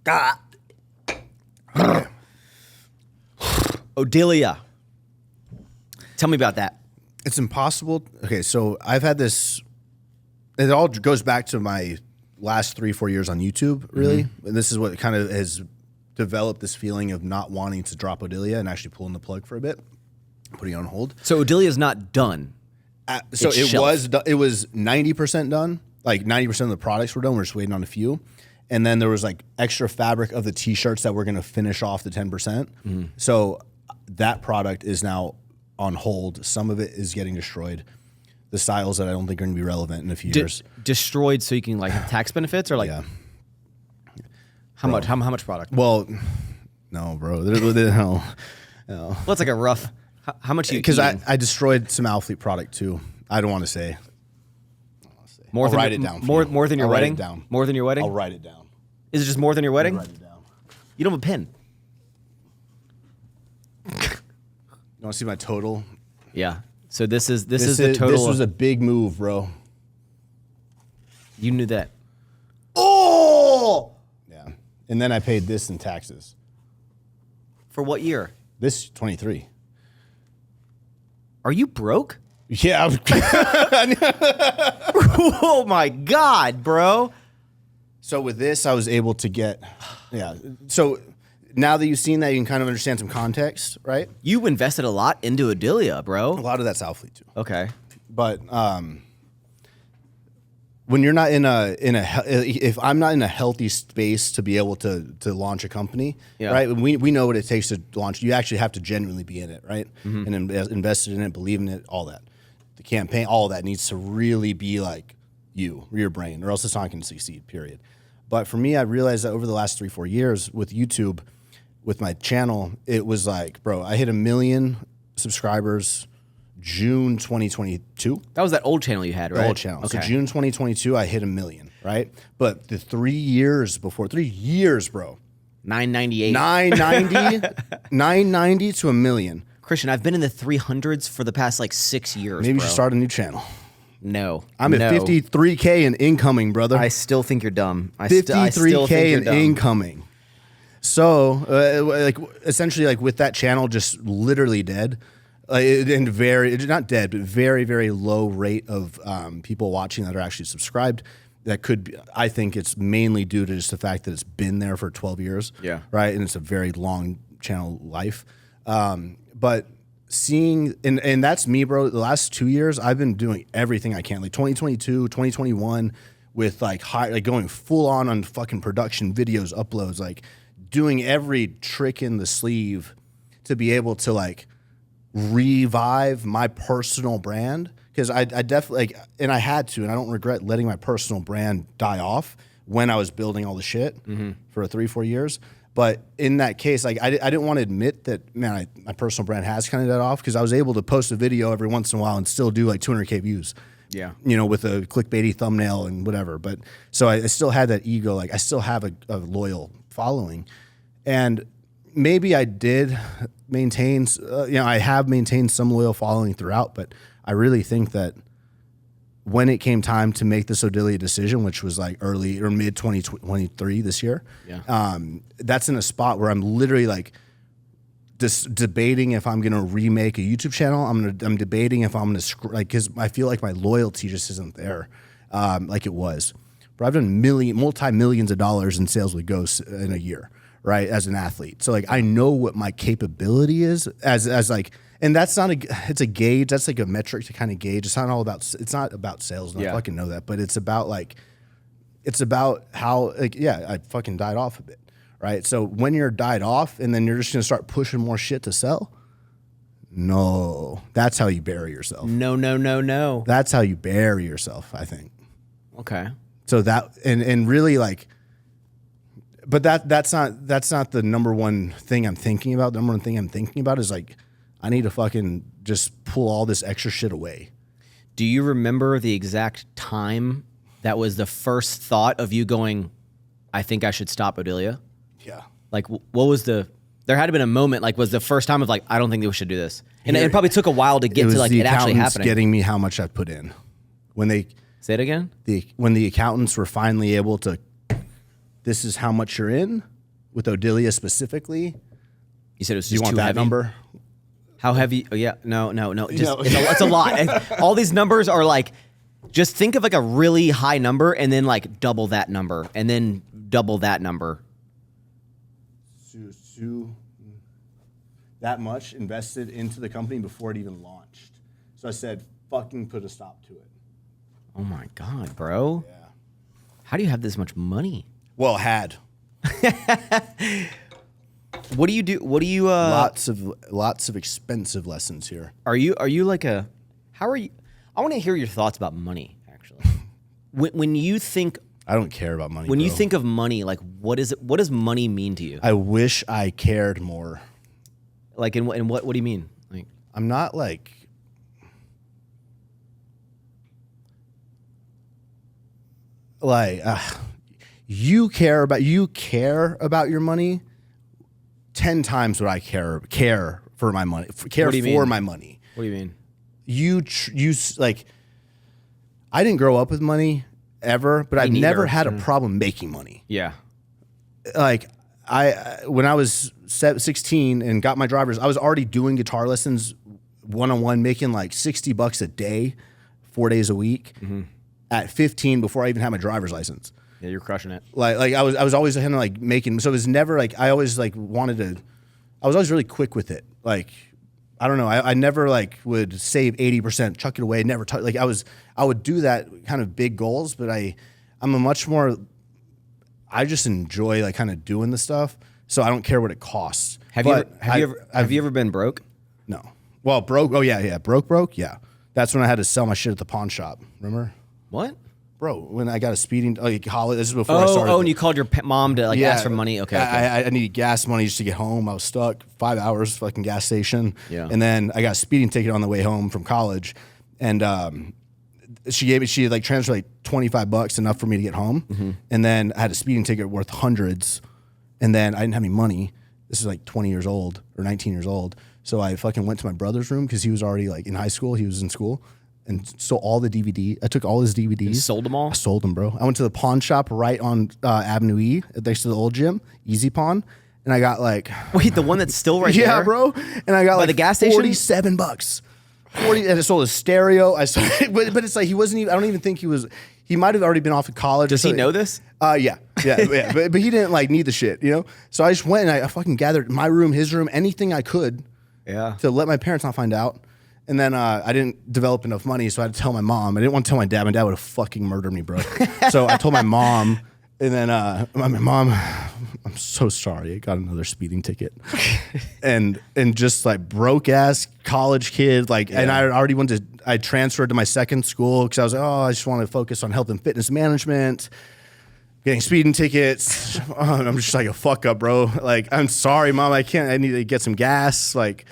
God. Odilia. Tell me about that. It's impossible. Okay, so I've had this. It all goes back to my last 3-4 years on YouTube, really. And this is what kind of has developed this feeling of not wanting to drop Odilia and actually pulling the plug for a bit, putting it on hold. So Odilia's not done. So It's it shelved. was 90% done. Like 90% of the products were done. We're just waiting on a few. And then there was like extra fabric of the t-shirts that we're going to finish off the 10%. So that product is now on hold. Some of it is getting destroyed. The styles that I don't think are going to be relevant in a few years. Destroyed so you can like have tax benefits or like Yeah. how much? How much product? Well, no, bro. No. Well, it's like a rough. How much you? Because eating? I destroyed some Alphalete product too. I don't want to say. More I'll than write it down. More than your I'll write wedding. it down. More than your wedding. I'll write it down. Is it just more than your wedding? I'll write it down. You don't have a pen. You want to see my total? Yeah. So this is the total. This was a big move, bro. You knew that. Oh! Yeah. And then I paid this in taxes. For what year? This 23. Are you broke? Yeah. Oh my God, bro. So with this, I was able to get, yeah. So now that you've seen that, you can kind of understand some context, right? You invested a lot into Odilia, A bro. lot of that's Alphalete too. Okay. But when you're not if I'm not in a healthy space to be able to launch a company, Yeah. right? We know what it takes to launch. You actually have to genuinely be in it, right? And invested in it, believe in it, all that. The campaign, all of that needs to really be like your brain, or else it's not going to succeed, period. But for me, I realized that over the last 3-4 years with YouTube, with my channel, it was like, bro, I hit 1 million subscribers June 2022. That was that old channel you had, right? The whole channel. Okay. So June 2022, I hit 1 million, right? But the 3 years before, 3 years, bro, 998. 990 to 1 million. Christian, I've been in the 300s for the past like 6 years. Maybe you bro. should start a new channel. No. I'm at 53K in incoming, brother. I still think you're dumb. I still 53K think you're in dumb. incoming. So, like, essentially, like with that channel just literally dead, and not dead, but very, very low rate of people watching that are actually subscribed. That could be, I think it's mainly due to just the fact that it's been there for 12 years. Yeah. Right. And it's a very long channel life. But seeing, and that's me, bro. The last 2 years, I've been doing everything I can. Like 2022, 2021, with like going full on fucking production videos, uploads, like doing every trick in the sleeve to be able to like revive my personal brand. Because I definitely, like, and I had to, and I don't regret letting my personal brand die off when I was building all the shit for 3-4 years. But in that case, like, I didn't want to admit that, man, my personal brand has kind of died off, because I was able to post a video every once in a while and still do like 200K views. Yeah. You know, with a clickbaity thumbnail and whatever. But so I still had that ego. Like, I still have a loyal following. And maybe I did maintain, I have maintained some loyal following throughout, but I really think that when it came time to make this Odilia decision, which was like early or mid 2023 this year, that's in a spot where I'm literally like debating if I'm going to remake a YouTube channel. I'm debating if I'm going to because I feel like my loyalty just isn't there like it was. But I've done multi-millions of dollars in sales with Ghosts in a year, right, as an athlete. So like I know what my capability is as like, and that's not it's a gauge. That's like a metric to kind of gauge. It's not about sales. And I fucking know that, but it's about how like, yeah, I fucking died off a bit, right? So when you're died off and then you're just going to start pushing more shit to sell. No, that's how you bury yourself. No. That's how you bury yourself, I think. Okay. So that, and really like, but that's not the number one thing I'm thinking about. The number one thing I'm thinking about is like, I need to fucking just pull all this extra shit away. Do you remember the exact time that was the first thought of you going, I think I should stop Odilia? Yeah. Like, what was there had to been a moment, like, was the first time of like, I don't think we should do this. And it probably took a while to get to like it actually happening. Getting me how much I put in. When they say it again, when the accountants were finally able to, this is how much you're in with Odilia specifically. You said it was just you want too that heavy? Number? How heavy? Oh yeah, no. It's a lot. All these numbers are like, just think of like a really high number and then like double that number and then double that number. That much invested into the company before it even launched. So I said, fucking put a stop to it. Oh my God, bro. Yeah. How do you have this much money? Well, had. What do you do? What do you lots of expensive lessons here. Are you like how are you? I want to hear your thoughts about money, actually. When you think, I don't care about money. When you think of money, like what does money mean to you? I wish I cared more. Like in what do you mean? Like I'm not like you care about your money 10 times what I care for my money. Care for my money. What do you mean? You like, I didn't grow up with money ever, but I've never had a problem making money. Yeah. Like when I was 16 and got my driver's, I was already doing guitar lessons one-on-one, making like $60 a day, 4 days a week. Mm-hmm. At 15 before I even had my driver's license. Yeah, you're crushing it. Like I was always kind of like making, so it was never like, I always like I was always really quick with it. Like, I don't know. I never like would save 80%, chuck it away, never touch. Like I would do that kind of big goals, but I'm a much more, I just enjoy like kind of doing the stuff. So I don't care what it costs. Have you ever been broke? No. Well, broke. Oh yeah. Broke. Yeah. That's when I had to sell my shit at the pawn shop. Remember? What? Bro, when I got a speeding, this is before I started. Oh, and you called your mom to ask for money? Okay. I needed gas money just to get home. I was stuck 5 hours, fucking gas station. Yeah. And then I got a speeding ticket on the way home from college. And she like transferred like $25, enough for me to get home. Mm-hmm. And then I had a speeding ticket worth hundreds. And then I didn't have any money. This is like 20 years old or 19 years old. So I fucking went to my brother's room because he was already like in high school. He was in school. And stole all the DVD. I took all his DVDs. You sold them all? I sold them, bro. I went to the pawn shop right on Avenue E, next to the old gym, Easy Pawn, and I got like... Wait, the one that's still right there? Yeah, bro. And I got by like the gas station? $47. 40, and I sold a stereo. But it's like he wasn't even... I don't even think he was... He might have already been off of college. Does he know this? Yeah. But he didn't like need the shit, you know? So I just went and I fucking gathered my room, his room, anything I could to let my parents not find out. And then I didn't develop enough money, so I had to tell my mom. I didn't want to tell my dad. My dad would have fucking murdered me, bro. So I told my mom, and then my mom, I'm so sorry. I got another speeding ticket. and just like broke ass college kid, like, and I already I transferred to my second school because I was like, I just want to focus on health and fitness management. Getting speeding tickets. I'm just like a fuck up, bro. Like, I'm sorry, mom. I need to get some gas. Like.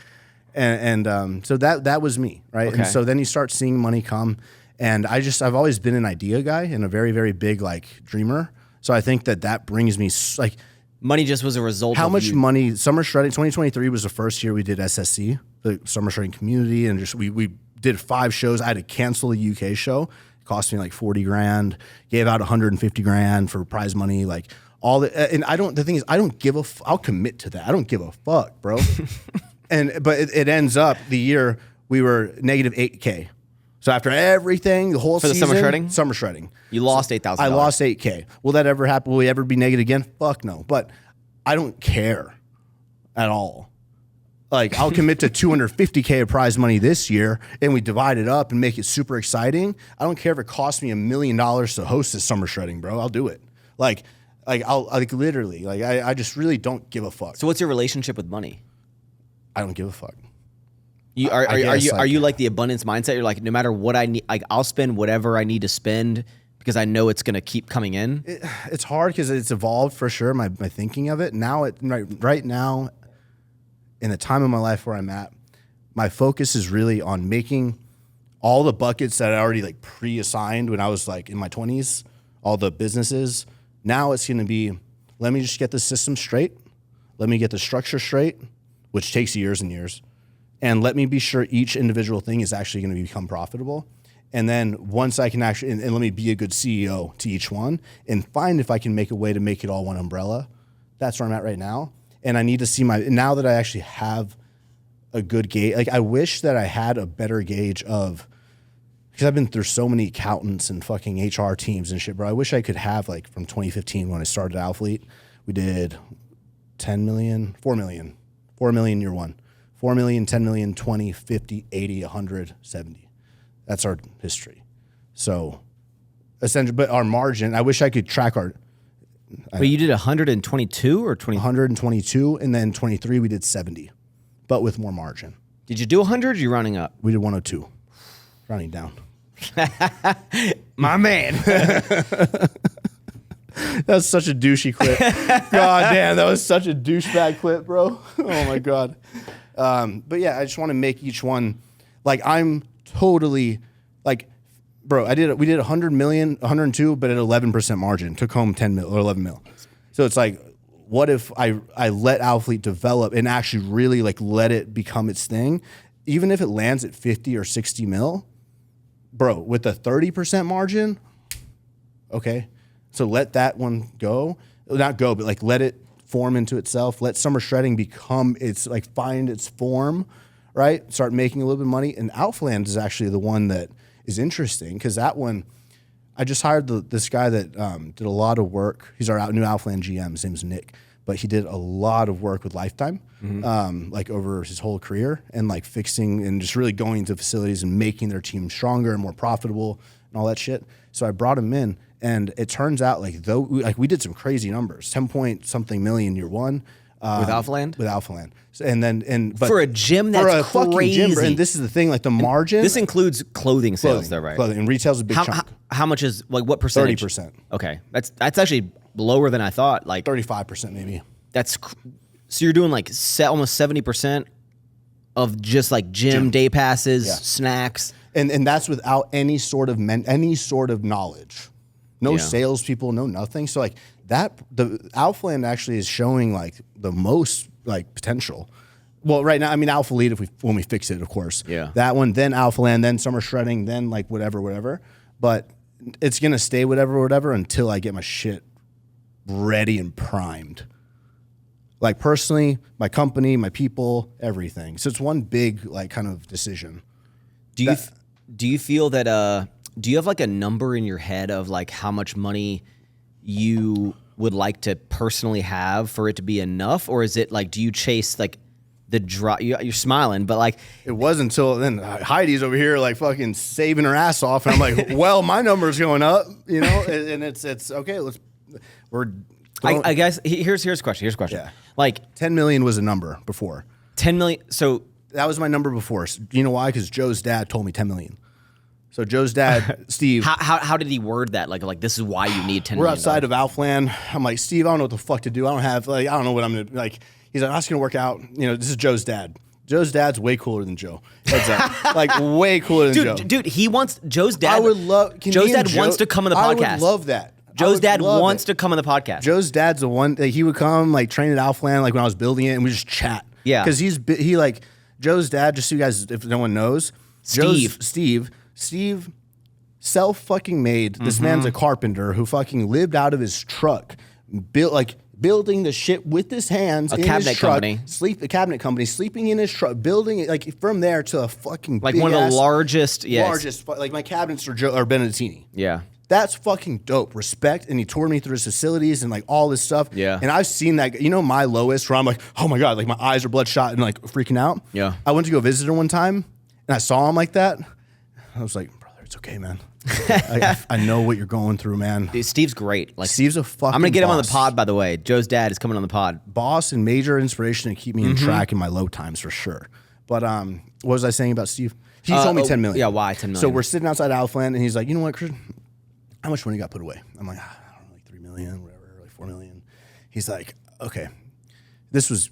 And so that was me, right? Okay. And so then you start seeing money come, and I've always been an idea guy and a very, very big like dreamer. So I think that brings me like money just was a result. How of much you. Money? Summer Shredding 2023 was the first year we did SSC, the Summer Shredding community, and just we did 5 shows. I had to cancel the UK show. It cost me like $40,000. Gave out $150,000 for prize money, like all the. And the thing is, I don't give a. I'll commit to that. I don't give a fuck, bro. But it ends up the year we were negative $8K. So after everything, the whole season, summer shredding, you lost $8,000. I lost $8K. Will that ever happen? Will we ever be negative again? Fuck no. But I don't care at all. Like, I'll commit to $250K of prize money this year, and we divide it up and make it super exciting. I don't care if it costs me $1 million to host this summer shredding, bro. I'll do it. Like I'll literally, I just really don't give a fuck. So what's your relationship with money? I don't give a fuck. Are you like the abundance mindset? You're like, no matter what I need, like, I'll spend whatever I need to spend because I know it's going to keep coming in. It's hard because it's evolved for sure. My thinking of it now, right now, in the time of my life where I'm at, my focus is really on making all the buckets that I already like pre-assigned when I was like in my 20s, all the businesses. Now it's going to be, let me just get the system straight. Let me get the structure straight, which takes years and years. And let me be sure each individual thing is actually going to become profitable. And then once I can actually, and let me be a good CEO to each one and find if I can make a way to make it all one umbrella. That's where I'm at right now. And I need to see now that I actually have a good gauge, like I wish that I had a better gauge of, because I've been through so many accountants and fucking HR teams and shit, bro. I wish I could have, like, from 2015 when I started alphalete, we did 10 million, 4 million, 4 million year one, 4 million, 10 million, 20, 50, 80, 100, 70. That's our history. So essentially, but our margin, I wish I could track our. But you did 122 or 20? 122, and then 23 we did 70, but with more margin. Did you do 100 or you rounding up? We did 102, rounding down. My man. That's such a douchey clip. God damn, that was such a douchebag clip, bro. Oh my God. But yeah, I just want to make each one, like, I'm totally, like, bro, we did 100 million, 102, but at 11% margin, took home 10 mil or 11 mil. So it's like, what if I let alphalete develop and actually really like let it become its thing? Even if it lands at 50 or 60 mil, bro, with a 30% margin, okay. So let that one go, not go, but like let it form into itself. Let summer shredding become find its form, right? Start making a little bit of money. And Alphaland is actually the one that is interesting because that one, I just hired this guy that did a lot of work. He's our new Alphaland GM. His name's Nick, but he did a lot of work with Lifetime, like over his whole career, and like fixing and just really going into facilities and making their team stronger and more profitable and all that shit. So I brought him in, and it turns out we did some crazy numbers, 10 point something million year one. With Alphaland? With Alphaland. But for a gym, that's for a fucking crazy. Gym, and this is the thing, like the margin. This includes clothing sales, though, right? Clothing, and retail's a big chunk. How much is, like, what percentage? 30%. Okay, that's actually lower than I thought. Like 35% maybe. So you're doing like almost 70% of just like gym day passes, snacks, and that's without any sort of knowledge, no salespeople, no nothing. So like that, the Alphaland actually is showing like the most like potential. Well, right now, I mean Alphalete when we fix it, of course. Yeah. That one, then Alphaland, then summer shredding, then like whatever. But it's gonna stay whatever until I get my shit ready and primed. Like personally, my company, my people, everything. So it's one big like kind of decision. Do you feel that do you have like a number in your head of like how much money you would like to personally have for it to be enough, or is it like, do you chase like the drop? You're smiling, but like it was until then. Heidi's over here like fucking saving her ass off, and I'm like, well, my number's going up, you know, and it's okay. I guess here's a question. Yeah. Like 10 million was a number before. 10 million. So that was my number before. So, you know why? Because Joe's dad told me 10 million. So Joe's dad, Steve. How did he word that? Like this is why you need 10 We're million. outside of Alphaland. I'm like, Steve, I don't know what the fuck to do. I don't know what I'm gonna like. He's like, I'm just gonna work out. You know, this is Joe's dad. Joe's dad's way cooler than Joe. Like way cooler than Joe. Dude, Joe's dad. I would love. Joe's dad wants to come on the podcast. I would love that. Joe's dad wants to come on the podcast. Joe's dad's the one that he would come like train at Alphaland, like when I was building it, and we just chat. Yeah, because he like Joe's dad. Just so you guys, if no one knows, Steve self fucking made. This man's a carpenter who fucking lived out of his truck, building the shit with his hands in his truck. A cabinet company, sleeping in his truck, building it like from there to a fucking like one of the largest, like my cabinets are Benedettini. Yeah. That's fucking dope. Respect. And he toured me through his facilities and like all this stuff. Yeah. And I've seen that, you know, my lowest where I'm like, oh my God, like my eyes are bloodshot and like freaking out. Yeah. I went to go visit him one time and I saw him like that. I was like, brother, it's okay, man. I know what you're going through, man. Dude, Steve's great. Like Steve's a fucking I'm gonna get him on the boss. pod, by the way. Joe's dad is coming on the pod. Boss and major inspiration to keep me in track in my low times for sure. But what was I saying about Steve? He told me 10 million. Yeah, why 10 million? So we're sitting outside Alphaland and he's like, you know what, Chris? How much money got put away? I'm like, I don't know, like 3 million, whatever, like 4 million. He's like, okay. This was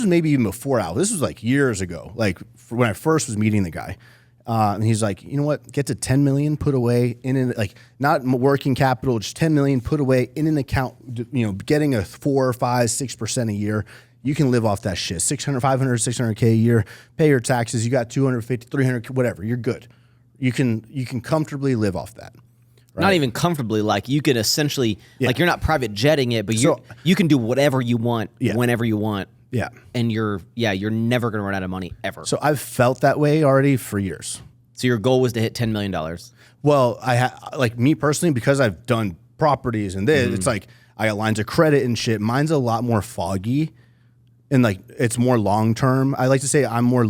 maybe even before Al. This was like years ago, like when I first was meeting the guy. And he's like, you know what? Get to 10 million, put away in an, like not working capital, just 10 million, put away in an account, you know, getting a 4, 5, 6% a year. You can live off that shit. 600, 500, 600K a year, pay your taxes. You got 250, 300, whatever. You're good. You can comfortably live off that. Right? Not even comfortably, like you could essentially, like you're not private jetting it, but you can do whatever you want, whenever you want. Yeah. And you're never going to run out of money ever. So I've felt that way already for years. So your goal was to hit $10 million. Well, like me personally, because I've done properties and this, it's like I got lines of credit and shit. Mine's a lot more foggy and like it's more long-term. I like to say I'm more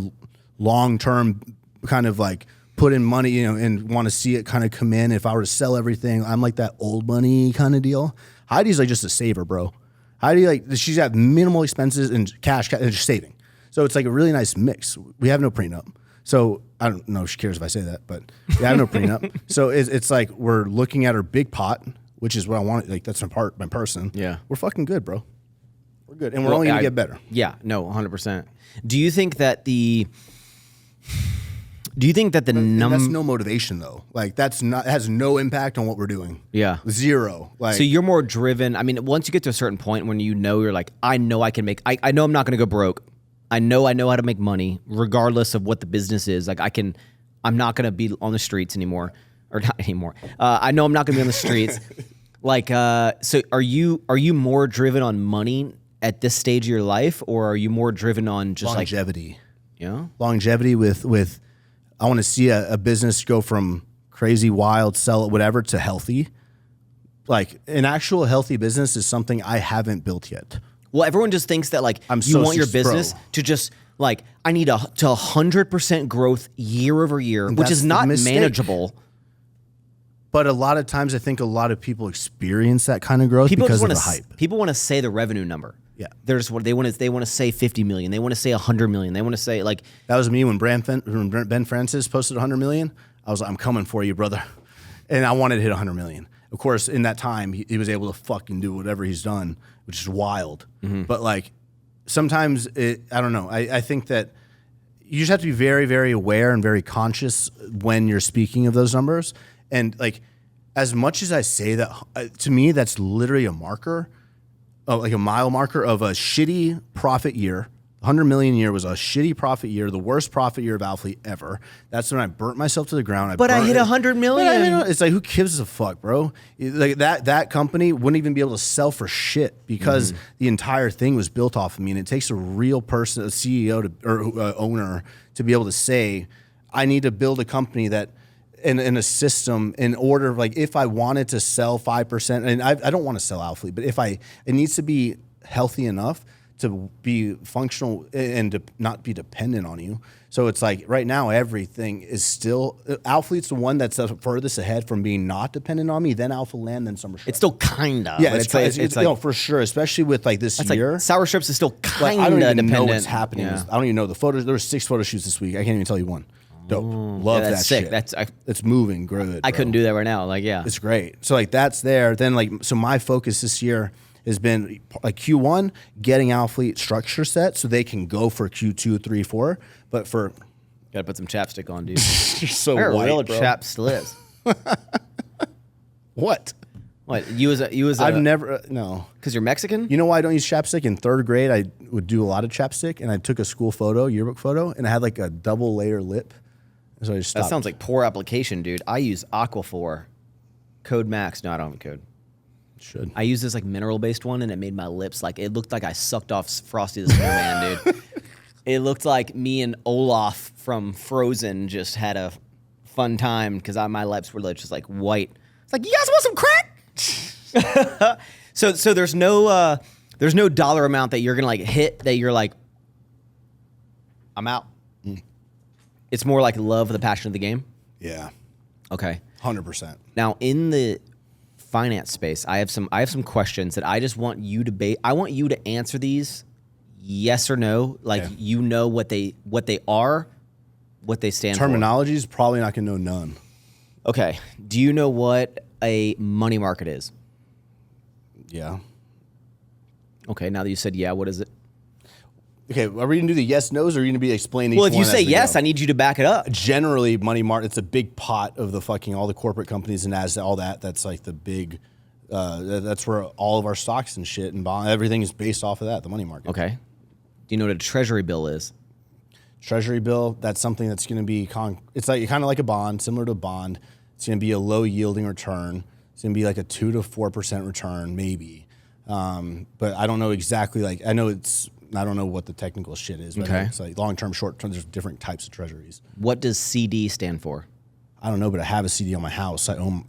long-term kind of like put in money, you know, and want to see it kind of come in. If I were to sell everything, I'm like that old money kind of deal. Heidi's like just a saver, bro. Heidi, like, she's got minimal expenses and cash and just saving. So it's like a really nice mix. We have no prenup. So I don't know if she cares if I say that, but I have no prenup. So it's like we're looking at her big pot, which is what I want. Like, that's my person. Yeah. We're fucking good, bro. We're good. And we're only going to get better. Yeah, no, 100%. Do you think that the number... That's no motivation, though. Like, it has no impact on what we're doing. Yeah. Zero. Like, so you're more driven. I mean, once you get to a certain point when you know you're like, I know I can make... I know I'm not going to go broke. I know how to make money, regardless of what the business is. Like, I'm not going to be on the streets anymore. Or not anymore. I know I'm not going to be on the streets. Like, so are you more driven on money at this stage of your life, or are you more driven on just longevity? Yeah. Longevity with I want to see a business go from crazy, wild, sell it, whatever, to healthy. Like an actual healthy business is something I haven't built yet. Well, everyone just thinks that like you want your business to just like, I need to 100% growth year over year, which is not manageable. But a lot of times I think a lot of people experience that kind of growth because of the hype. People want to say the revenue number. Yeah. They want to say 50 million. They want to say 100 million. They want to say like... That was me when Ben Francis posted 100 million. I was like, I'm coming for you, brother. And I wanted to hit 100 million. Of course, in that time, he was able to fucking do whatever he's done, which is wild. Mm-hmm. But like, sometimes, I don't know. I think that you just have to be very, very aware and very conscious when you're speaking of those numbers. And like, as much as I say that, to me, that's literally a marker, like a mile marker of a shitty profit year. 100 million a year was a shitty profit year, the worst profit year of alphalete ever. That's when I burnt myself to the ground. But I hit 100 million. But I mean, it's like, who gives a fuck, bro? Like that company wouldn't even be able to sell for shit because the entire thing was built off of me. And it takes a real person, a CEO or owner, to be able to say, I need to build a company that in a system in order, like if I wanted to sell 5%, and I don't want to sell alphalete, but it needs to be healthy enough to be functional and to not be dependent on you. So it's like right now everything is still alphalete's the one that's the furthest ahead from being not dependent on me. Then Alpha Land, then Summer Strips. It's still kinda. Yeah, it's like, no, for sure. Especially with like this year, like Sour Strips is still kinda I don't even dependent. know what's happening. Yeah. I don't even know the photos. There were 6 photo shoots this week. I can't even tell you one. Dope. Love that's that sick. shit. It's moving good. I couldn't do that right now. Like, yeah, it's great. So like that's there. Then like so my focus this year has been like Q1 getting alphalete structure set so they can go for Q2, 3, 4. But for gotta put some chapstick on, dude. You're so white, real bro. chap slips. What? What you as a I've never no. Because you're Mexican. You know why I don't use chapstick? In 3rd grade, I would do a lot of chapstick, and I took a school photo, yearbook photo, and I had like a double layer lip. So I just stopped. That sounds like poor application, dude. I use Aquaphor, Code Max. No, I don't have a code. Should. I used this like mineral based one, and it made my lips like it looked like I sucked off Frosty the Snowman, dude. It looked like me and Olaf from Frozen just had a fun time because my lips were just like white. It's like, you guys want some crack? So there's no dollar amount that you're gonna like hit that you're like, I'm out. It's more like love of the passion of the game. Yeah. Okay. 100%. Now in the finance space, I have some questions that I just want you to I want you to answer these yes or no. Like you know what they are, what they stand for. Terminology is probably not gonna know none. Okay. Do you know what a money market is? Yeah. Okay. Now that you said yeah, what is it? Okay, are we gonna do the yes nos, or are you gonna be explaining? Well, if you say yes, I need you to back it up. Generally, money market, it's a big pot of the fucking all the corporate companies and NASDAQ, all that. That's like the big. That's where all of our stocks and shit and bond, everything is based off of that. The money market. Okay. Do you know what a treasury bill is? Treasury bill. That's something that's gonna be it's like kind of like a bond, similar to a bond. It's gonna be a low yielding return. It's gonna be like a 2 to 4% return, maybe. But I don't know exactly. Like I don't know what the technical shit is. But Okay. It's like long term, short term. There's different types of treasuries. What does CD stand for? I don't know, but I have a CD on my house. I own,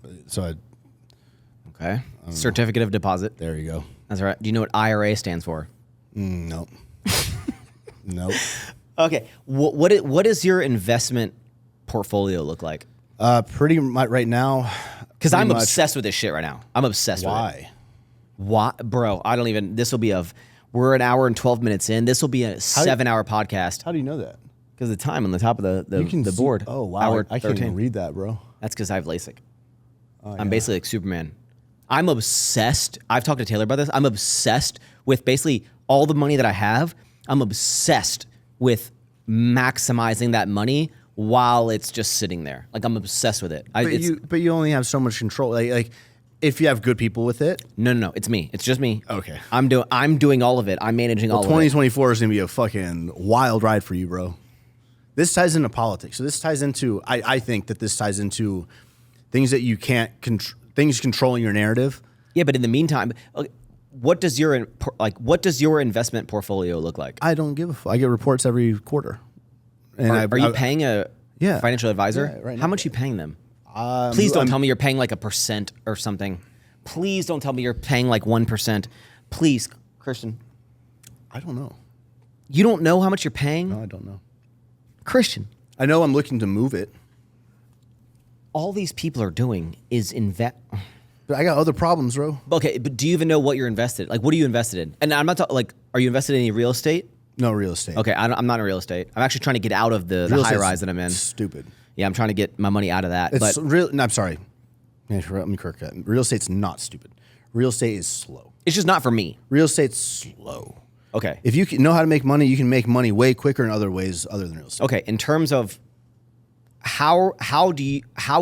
Okay. Certificate of deposit. there you go. That's right. Do you know what IRA stands for? Nope. Nope. Okay. What does your investment portfolio look like? Pretty much right now. Because I'm pretty much- obsessed with this shit right now. I'm obsessed with it. Why? Why? Bro, I don't even, this will be we're an hour and 12 minutes in. This will be a 7-hour podcast. How do you know that? Because the time on the top of the See- board. Oh wow! Hour I can't 13. even read that, bro. That's because I have LASIK. I'm basically like Superman. I'm obsessed. I've talked to Taylor about this. I'm obsessed with basically all the money that I have. I'm obsessed with maximizing that money while it's just sitting there. Like I'm obsessed with it. But you only have so much control. Like if you have good people with it. No. It's me. It's just me. Okay. I'm doing all of it. I'm managing all of it. 2024 is gonna be a fucking wild ride for you, bro. This ties into politics. So this ties into. I think that this ties into things that you can't things controlling your narrative. Yeah, but in the meantime, what does your investment portfolio look like? I don't give a fuck. I get reports every quarter. And Are you paying a Yeah. financial advisor? Yeah, right How now. much are you paying them? Please don't tell me you're paying like 1% or something. Please don't tell me you're paying like 1%. Please, Christian. I don't know. You don't know how much you're paying? No, I don't know. Christian. I know I'm looking to move it, All these people are doing is invest. but I got other problems, bro. Okay, but do you even know what you're invested? Like, what are you invested in? And I'm not talking like, are you invested in any real estate? No real estate. Okay, I'm not in real estate. I'm actually trying to get out of the Real high estate's rise that I'm in. Stupid. Yeah, I'm trying to get my money out of that. It's But real. No, I'm sorry. Let me correct that. Real estate's not stupid. Real estate is slow. it's just not for me. Your slow. Okay. If you know how to make money, you can make money way quicker in other ways other than real estate. Okay. In terms of how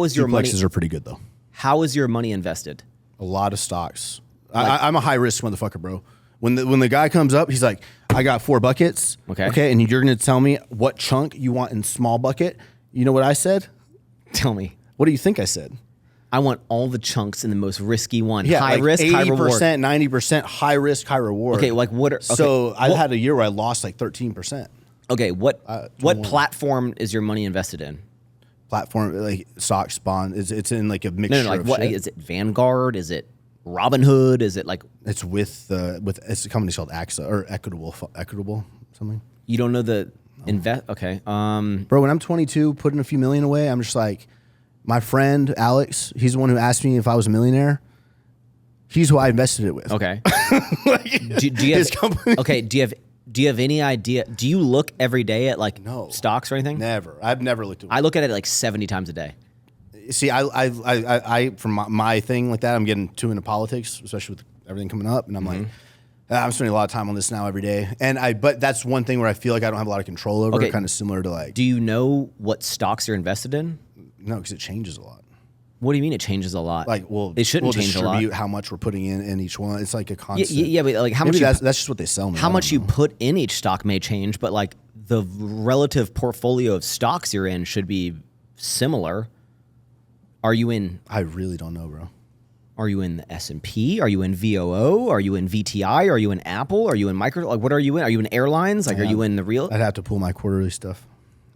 is your money? Duplexes are pretty good though. How is your money invested? A lot of stocks. I'm a high risk motherfucker, bro. When the guy comes up, he's like, I got 4 buckets. Okay. And you're gonna tell me what chunk you want in small bucket. You know what I said? Tell me. What do you think I said? I want all the chunks in the most risky one. Yeah, High like risk, high reward. 80%, 90% high risk, high reward. Okay, like what are okay, So I've had a year where I lost like 13%. Okay, what 21. platform is your money invested in? Platform like stocks, bond. It's in like a mixture. No, like of what shit. is it? Vanguard? Is it Robinhood? Is it like It's with it's a company called AXA or Equitable something. you don't know the invest? Okay, Bro, when I'm 22, putting a few million away, I'm just like, my friend Alex, he's the one who asked me if I was a millionaire. He's who I invested it with. okay. Like, do you his have company. okay? Do you have any idea? Do you look every day at like No. stocks or anything? Never. I've never looked at it. I look at it like 70 times a day. See, I from my thing like that, I'm getting too into politics, especially with everything coming up, and I'm like, I'm spending a lot of time on this now every day, but that's one thing where I feel like I don't have a lot of control over. Okay. Kind of similar to like, Do you know what stocks you're invested in? no, because it changes a lot. What do you mean it changes a lot? Like, well, it shouldn't we'll change a lot. distribute how much we're putting in each one. It's like a Yeah, constant. yeah, but like how Maybe much? that's just what they sell me. How I much don't you know. put in each stock may change, but like the relative portfolio of stocks you're in should be similar. Are you in? I really don't know, bro. Are you in the S&P? Are you in VOO? Are you in VTI? Are you in Apple? Are you in Micro? Like what are you in? Are you in airlines? Like are you in the real? I'd have to pull my quarterly stuff.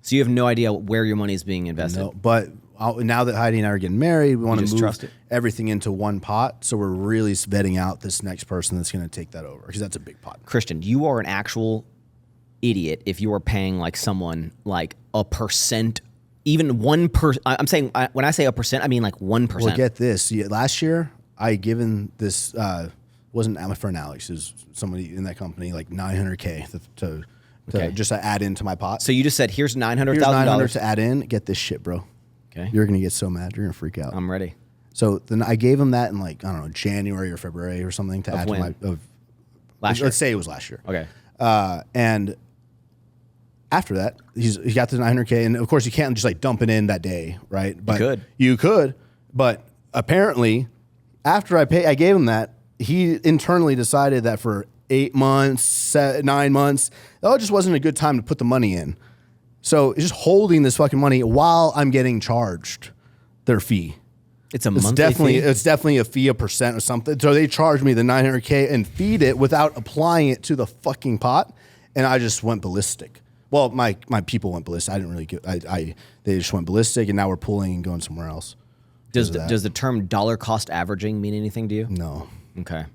So you have no idea where your money is being invested. No, but now that Heidi and I are getting married, we want to trust move it. everything into one pot. So we're really vetting out this next person that's going to take that over because that's a big pot. Christian, you are an actual idiot if you are paying like someone like a percent, even 1%. I'm saying when I say a percent, I mean like 1%. Well, get this. Last year, I given this wasn't my friend Alex, it was somebody in that company like $900K to just add into my pot. So you just said, here's $900,000. Here's $900 to add in. Get this shit, bro. Okay. You're gonna get so mad. You're gonna freak out. I'm ready. So then I gave him that in like, I don't know, January or February or something to add when? to my Last year? Let's say it was last year. Okay. And after that, he got the $900K, and of course you can't just like dump it in that day, right? But you could, but apparently after I gave him that, he internally decided that for 8 months, 9 months, it just wasn't a good time to put the money in. So it's just holding this fucking money while I'm getting charged their fee. It's a monthly fee? It's definitely a fee, a percent or something. So they charged me the $900K and feed it without applying it to the fucking pot, and I just went ballistic. Well, my people went ballistic. I didn't really get. They just went ballistic, and now we're pulling and going somewhere else. Does the term dollar cost averaging mean anything to you? No. Okay.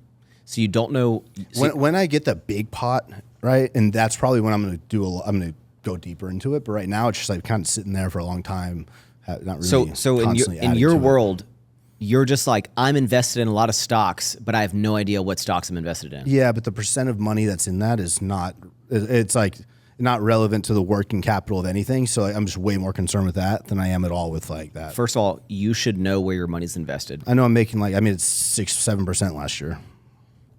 So you don't know when I get the big pot, right? And that's probably when I'm going to do I'm going to go deeper into it. But right now, it's just like kind of sitting there for a long time, not really. So in your world, you're just like, I'm invested in a lot of stocks, but I have no idea what stocks I'm invested in. Yeah, but the percent of money that's in that is not. It's like not relevant to the working capital of anything. So like, I'm just way more concerned with that than I am at all with like that. First of all, you should know where your money's invested. I know I'm making it's 6-7% last year.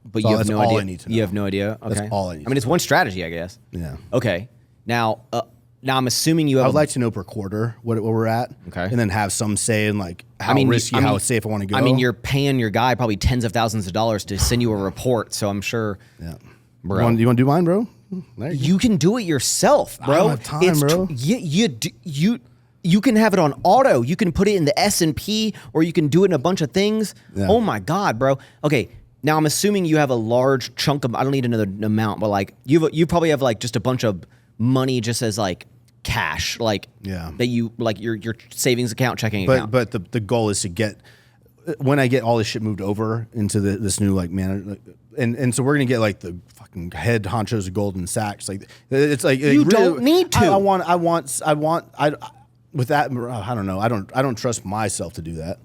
But So you have no all idea. I need to know. You have no idea. Okay. That's all I need. I mean, it's one strategy, I guess. Yeah. Okay. Now I'm assuming you have. I would like to know per quarter what we're at. Okay. And then have some say in like how risky, how safe I want to go. I mean, you're paying your guy probably tens of thousands of dollars to send you a report. So I'm sure. Yeah. Bro. You want to do mine, bro? You can do it yourself, bro. I don't have time, bro. You can have it on auto. You can put it in the S&P, or you can do it in a bunch of things. Yeah. Oh my God, bro. Okay. Now I'm assuming you have a large chunk of. I don't need to know the amount, but like you probably have like just a bunch of money just as like cash, like that you like your savings account, checking account. But the goal is to get when I get all this shit moved over into this new like manager, and so we're gonna get like the fucking head honchos of Goldman Sachs. Like it's like you don't need to. I want with that. I don't know. I don't trust myself to do that.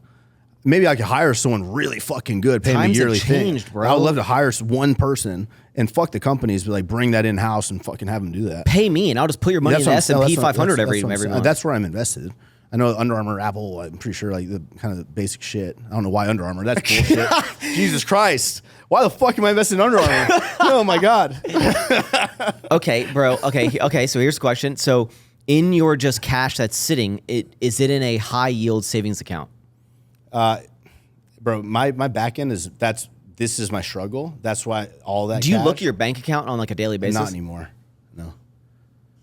Maybe I could hire someone really fucking good, pay them a yearly thing. Bro. I would love to hire one person and fuck the companies, but like bring that in house and fucking have them do that. Pay me, and I'll just put your money in the S&P 500 every month. That's where I'm invested. I know Under Armour, Apple. I'm pretty sure like the kind of the basic shit. I don't know why Under Armour. That's bullshit. Jesus Christ! Why the fuck am I invested in Under Armour? Oh my God. Okay, bro. Okay. So here's the question. So in your just cash that's sitting, is it in a high yield savings account? Bro, my back end is this is my struggle. That's why all that. Do you look at your bank account on like a daily basis? Not anymore. No.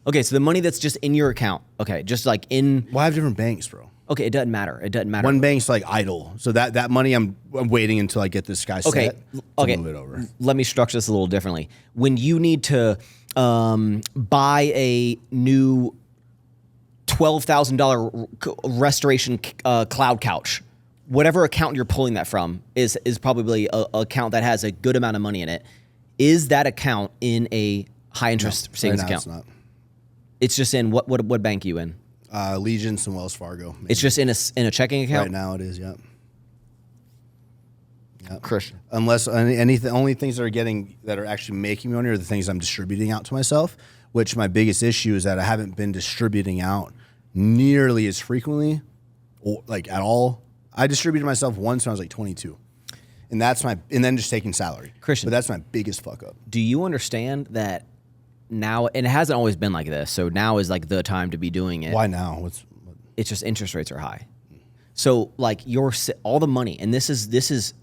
Okay, so the money that's just in your account. Okay, just like in. Well, I have different banks, bro. Okay, it doesn't matter. One bank's like idle, so that money I'm waiting until I get this guy set to move it over. Let me structure this a little differently. When you need to buy a new $12,000 restoration cloud couch, whatever account you're pulling that from is probably a account that has a good amount of money in it. Is that account in a high interest savings account? It's not. It's just in what bank are you in? Allegiance and Wells Fargo. Maybe. It's just in a checking account? Right now it is, yep. Christian. Unless only things that are actually making me money are the things I'm distributing out to myself, which my biggest issue is that I haven't been distributing out nearly as frequently or like at all. I distributed myself once when I was like 22. And then just taking salary. Christian. But that's my biggest fuck up. Do you understand that now, and it hasn't always been like this, so now is like the time to be doing it. Why now? It's just interest rates are high. So like all the money, and this is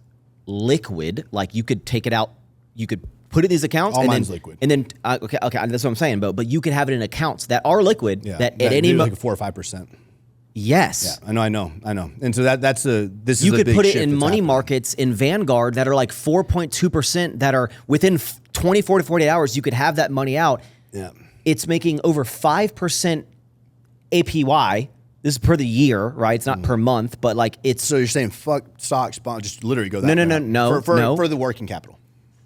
liquid, like you could take it out, you could put it in these accounts. All and mine's then, liquid. And then, okay, that's what I'm saying, but you could have it in accounts that are liquid that at any like 4 or 5%. Yes. Yeah, I know. And so this is you a could big put it shift in that's money happening. markets in Vanguard that are like 4.2% that are within 24 to 48 hours. You could have that money out. Yeah. It's making over 5% APY This is per the year, right? It's not per month, but like it's. So you're saying fuck stocks, bonds, just literally go that No. for the working capital.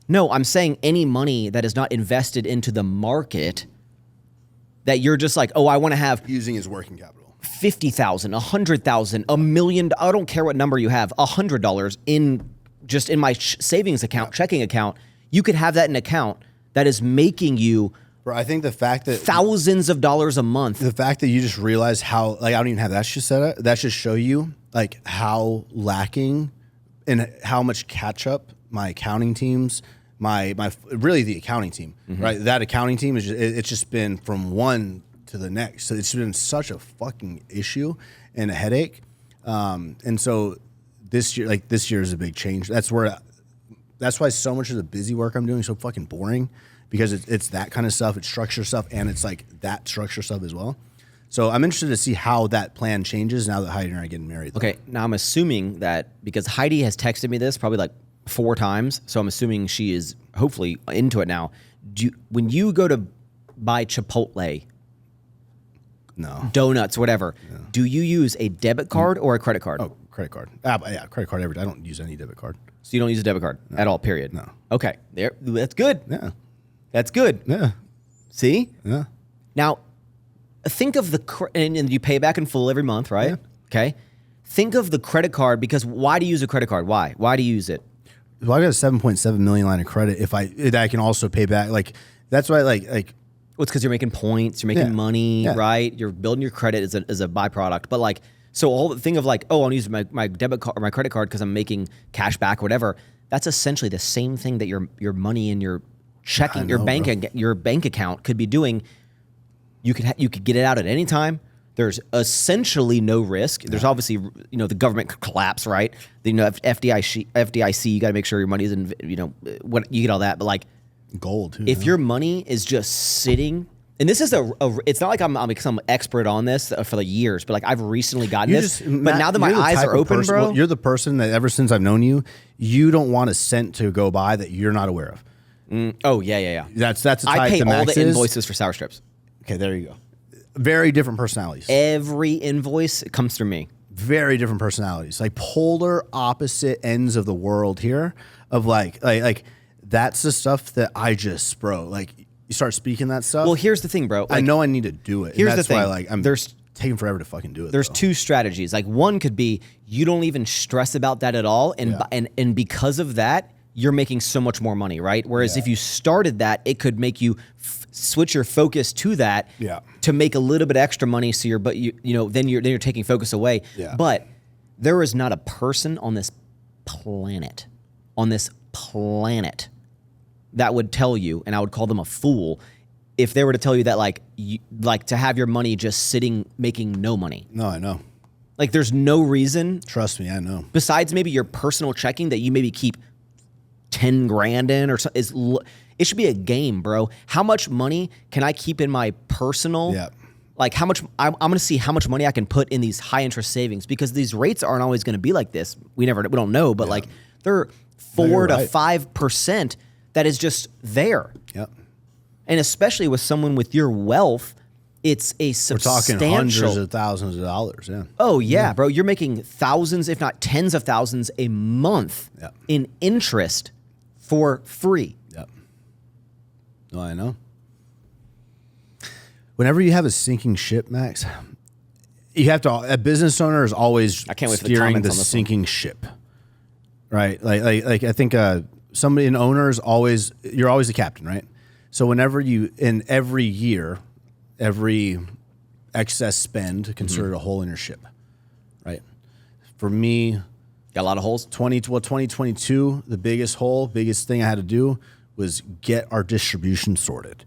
No, I'm saying any money that is not invested into the market that you're just like, oh, I want to have Using as working capital. 50,000, 100,000, $1 million. I don't care what number you have, $100 in my savings account, checking account. You could have that in an account that is making you. Bro, I think the fact that thousands of dollars a month. the fact that you just realize how like I don't even have that shit set up. That should show you like how lacking and how much catch up my accounting teams, my really the accounting team, right? That accounting team is it's just been from one to the next. So it's been such a fucking issue and a headache. And so this year is a big change. That's why so much of the busy work I'm doing is so fucking boring. Because it's that kind of stuff, it's structure stuff, and it's like that structure stuff as well. So I'm interested to see how that plan changes now that Heidi and I are getting married. Though. Okay, now I'm assuming that because Heidi has texted me this probably like 4 times, so I'm assuming she is hopefully into it now. When you go to buy Chipotle, donuts, whatever, do you use a debit card or a credit card? Oh, credit card. Yeah, credit card every day. I don't use any debit card. So you don't use a debit card at all, period? No. Okay, that's good. Yeah. That's good. Yeah. See? Yeah. Now, think of and you pay back in full every month, right? Yeah. Okay. Think of the credit card because why do you use a credit card? Why? Why do you use it? Well, I got a 7.7 million line of credit. If I can also pay back, like that's why like. Well, it's because you're making points, you're making money, right? You're building your credit as a byproduct. But like, so all the thing of like, oh, I'll use my debit card or my credit card because I'm making cash back, or whatever. That's essentially the same thing that your money in your checking your bank account could be doing. You could get it out at any time. There's essentially no risk. There's obviously the government could collapse, right? FDIC, you got to make sure your money's in what you get all that, but like gold too. If your money is just sitting, and this is it's not like I'm some expert on this for like years, but like I've recently gotten this. But Matt, now that my eyes are open, bro, you're the person that ever since I've known you, you don't want a cent to go by that you're not aware of. Oh yeah. That's the type I pay the all Max the is. invoices for sour strips. Okay, there you go. Very different personalities. Every invoice comes through me. Very different personalities, like polar opposite ends of the world here. Of like that's the stuff that I just, bro. Like you start speaking that stuff. Well, here's the thing, bro. Like, I know I need to do it. Here's and that's the thing. Why, like I'm taking forever to fucking do it. There's 2 strategies. Like one could be you don't even stress about that at all, and because of that, you're making so much more money, right? Whereas if you started that, it could make you switch your focus to that to make a little bit extra money. So then you're taking focus away. Yeah. But there is not a person on this planet, that would tell you, and I would call them a fool, if they were to tell you that like to have your money just sitting making no money. No, I know. Like there's no reason. Trust me, I know. Besides maybe your personal checking that you maybe keep 10 grand in or something. It should be a game, bro. How much money can I keep in my personal? Yeah. Like how much I'm going to see how much money I can put in these high interest savings because these rates aren't always going to be like this. We don't know, but like they're 4 to 5% that is just there. Yep. And especially with someone with your wealth, it's a substantial. We're talking hundreds of thousands of dollars. Yeah. Oh yeah, bro. You're making thousands, if not tens of thousands a month in interest for free. Yep. No, I know. Whenever you have a sinking ship, Max, you have to. A business owner is always I can't wait for steering the the sinking ship, right? Like I think somebody an owner is always you're always the captain, right? So whenever you in every year, every excess spend considered a hole in your ship, right? For me. Got a lot of holes? 2022, the biggest thing I had to do was get our distribution sorted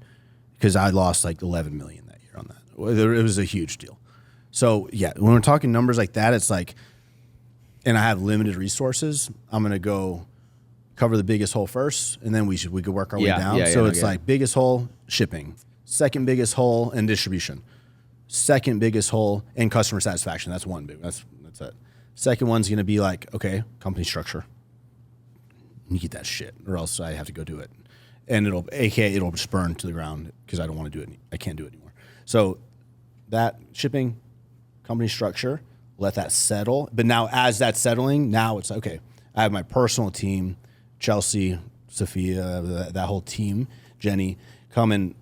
because I lost like 11 million that year on that. It was a huge deal. So yeah, when we're talking numbers like that, it's like, and I have limited resources, I'm going to go cover the biggest hole first and then we could work our way down. So it's like biggest hole, shipping, second biggest hole and distribution, second biggest hole and customer satisfaction. That's one big, that's it. Second one's going to be like, okay, company structure. You get that shit, or else I have to go do it. And it'll just burn to the ground because I don't want to do it. I can't do it anymore. So that shipping, company structure, let that settle. But now as that's settling, now it's okay. I have my personal team, Chelsea, Sophia, that whole team, Jenny, come and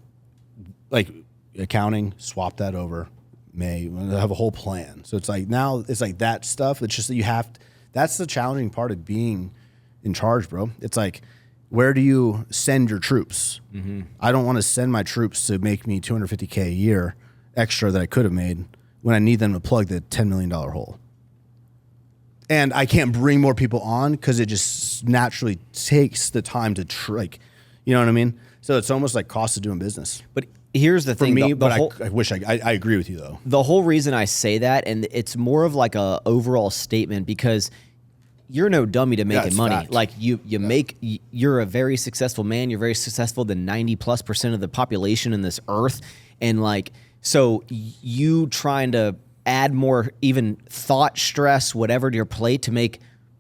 like accounting, swap that over. May have a whole plan. So it's like now it's like that stuff. It's just that you have to, that's the challenging part of being in charge, bro. It's like, where do you send your troops? Mm-hmm. I don't want to send my troops to make me $250K a year extra that I could have made when I need them to plug the $10 million hole. And I can't bring more people on because it just naturally takes the time to like, you know what I mean? So it's almost like cost of doing business. But here's the thing. For me, the but whole, I wish I agree with you though. The whole reason I say that, and it's more of like a overall statement, because you're no dummy to making money. Fact. Like you're a very successful man. You're very successful than 90+% of the population in this earth. And like, so you trying to add more even thought, stress, whatever to your plate to make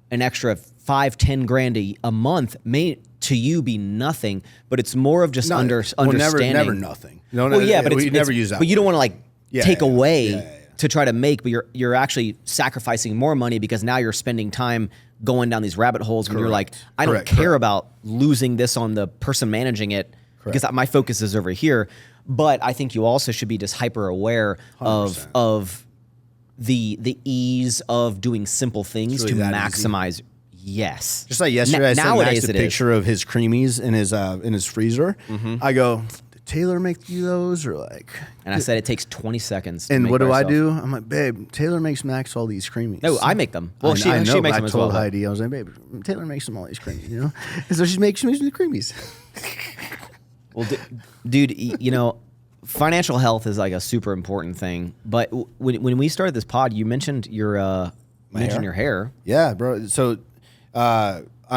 an extra 5-10 grand a month may to you be nothing, but it's more of just understanding. Never nothing. But we never use that. But you don't want to like take away. Yeah. To try to make, but you're actually sacrificing more money because now you're spending time going down these rabbit holes when you're like, I don't care about losing this on the person managing it because my focus is over here. But I think you also should be just hyper aware 100%. of the ease of doing simple things really to maximize. Easy. Yes. Just like yesterday, I sent Max a picture of his creamies in his freezer. Mm-hmm. I go, Taylor make you those or like? And I said it takes 20 seconds. And what do I do? I'm like, babe, Taylor makes Max all these creamies. No, I make them. Well, she makes them as well. I told Heidi, I was like, babe, Taylor makes them all these creamies, you know? And so she makes me the creamies. Well, dude, you know, financial health is like a super important thing. But when we started this pod, you mentioned your hair. Yeah, bro. So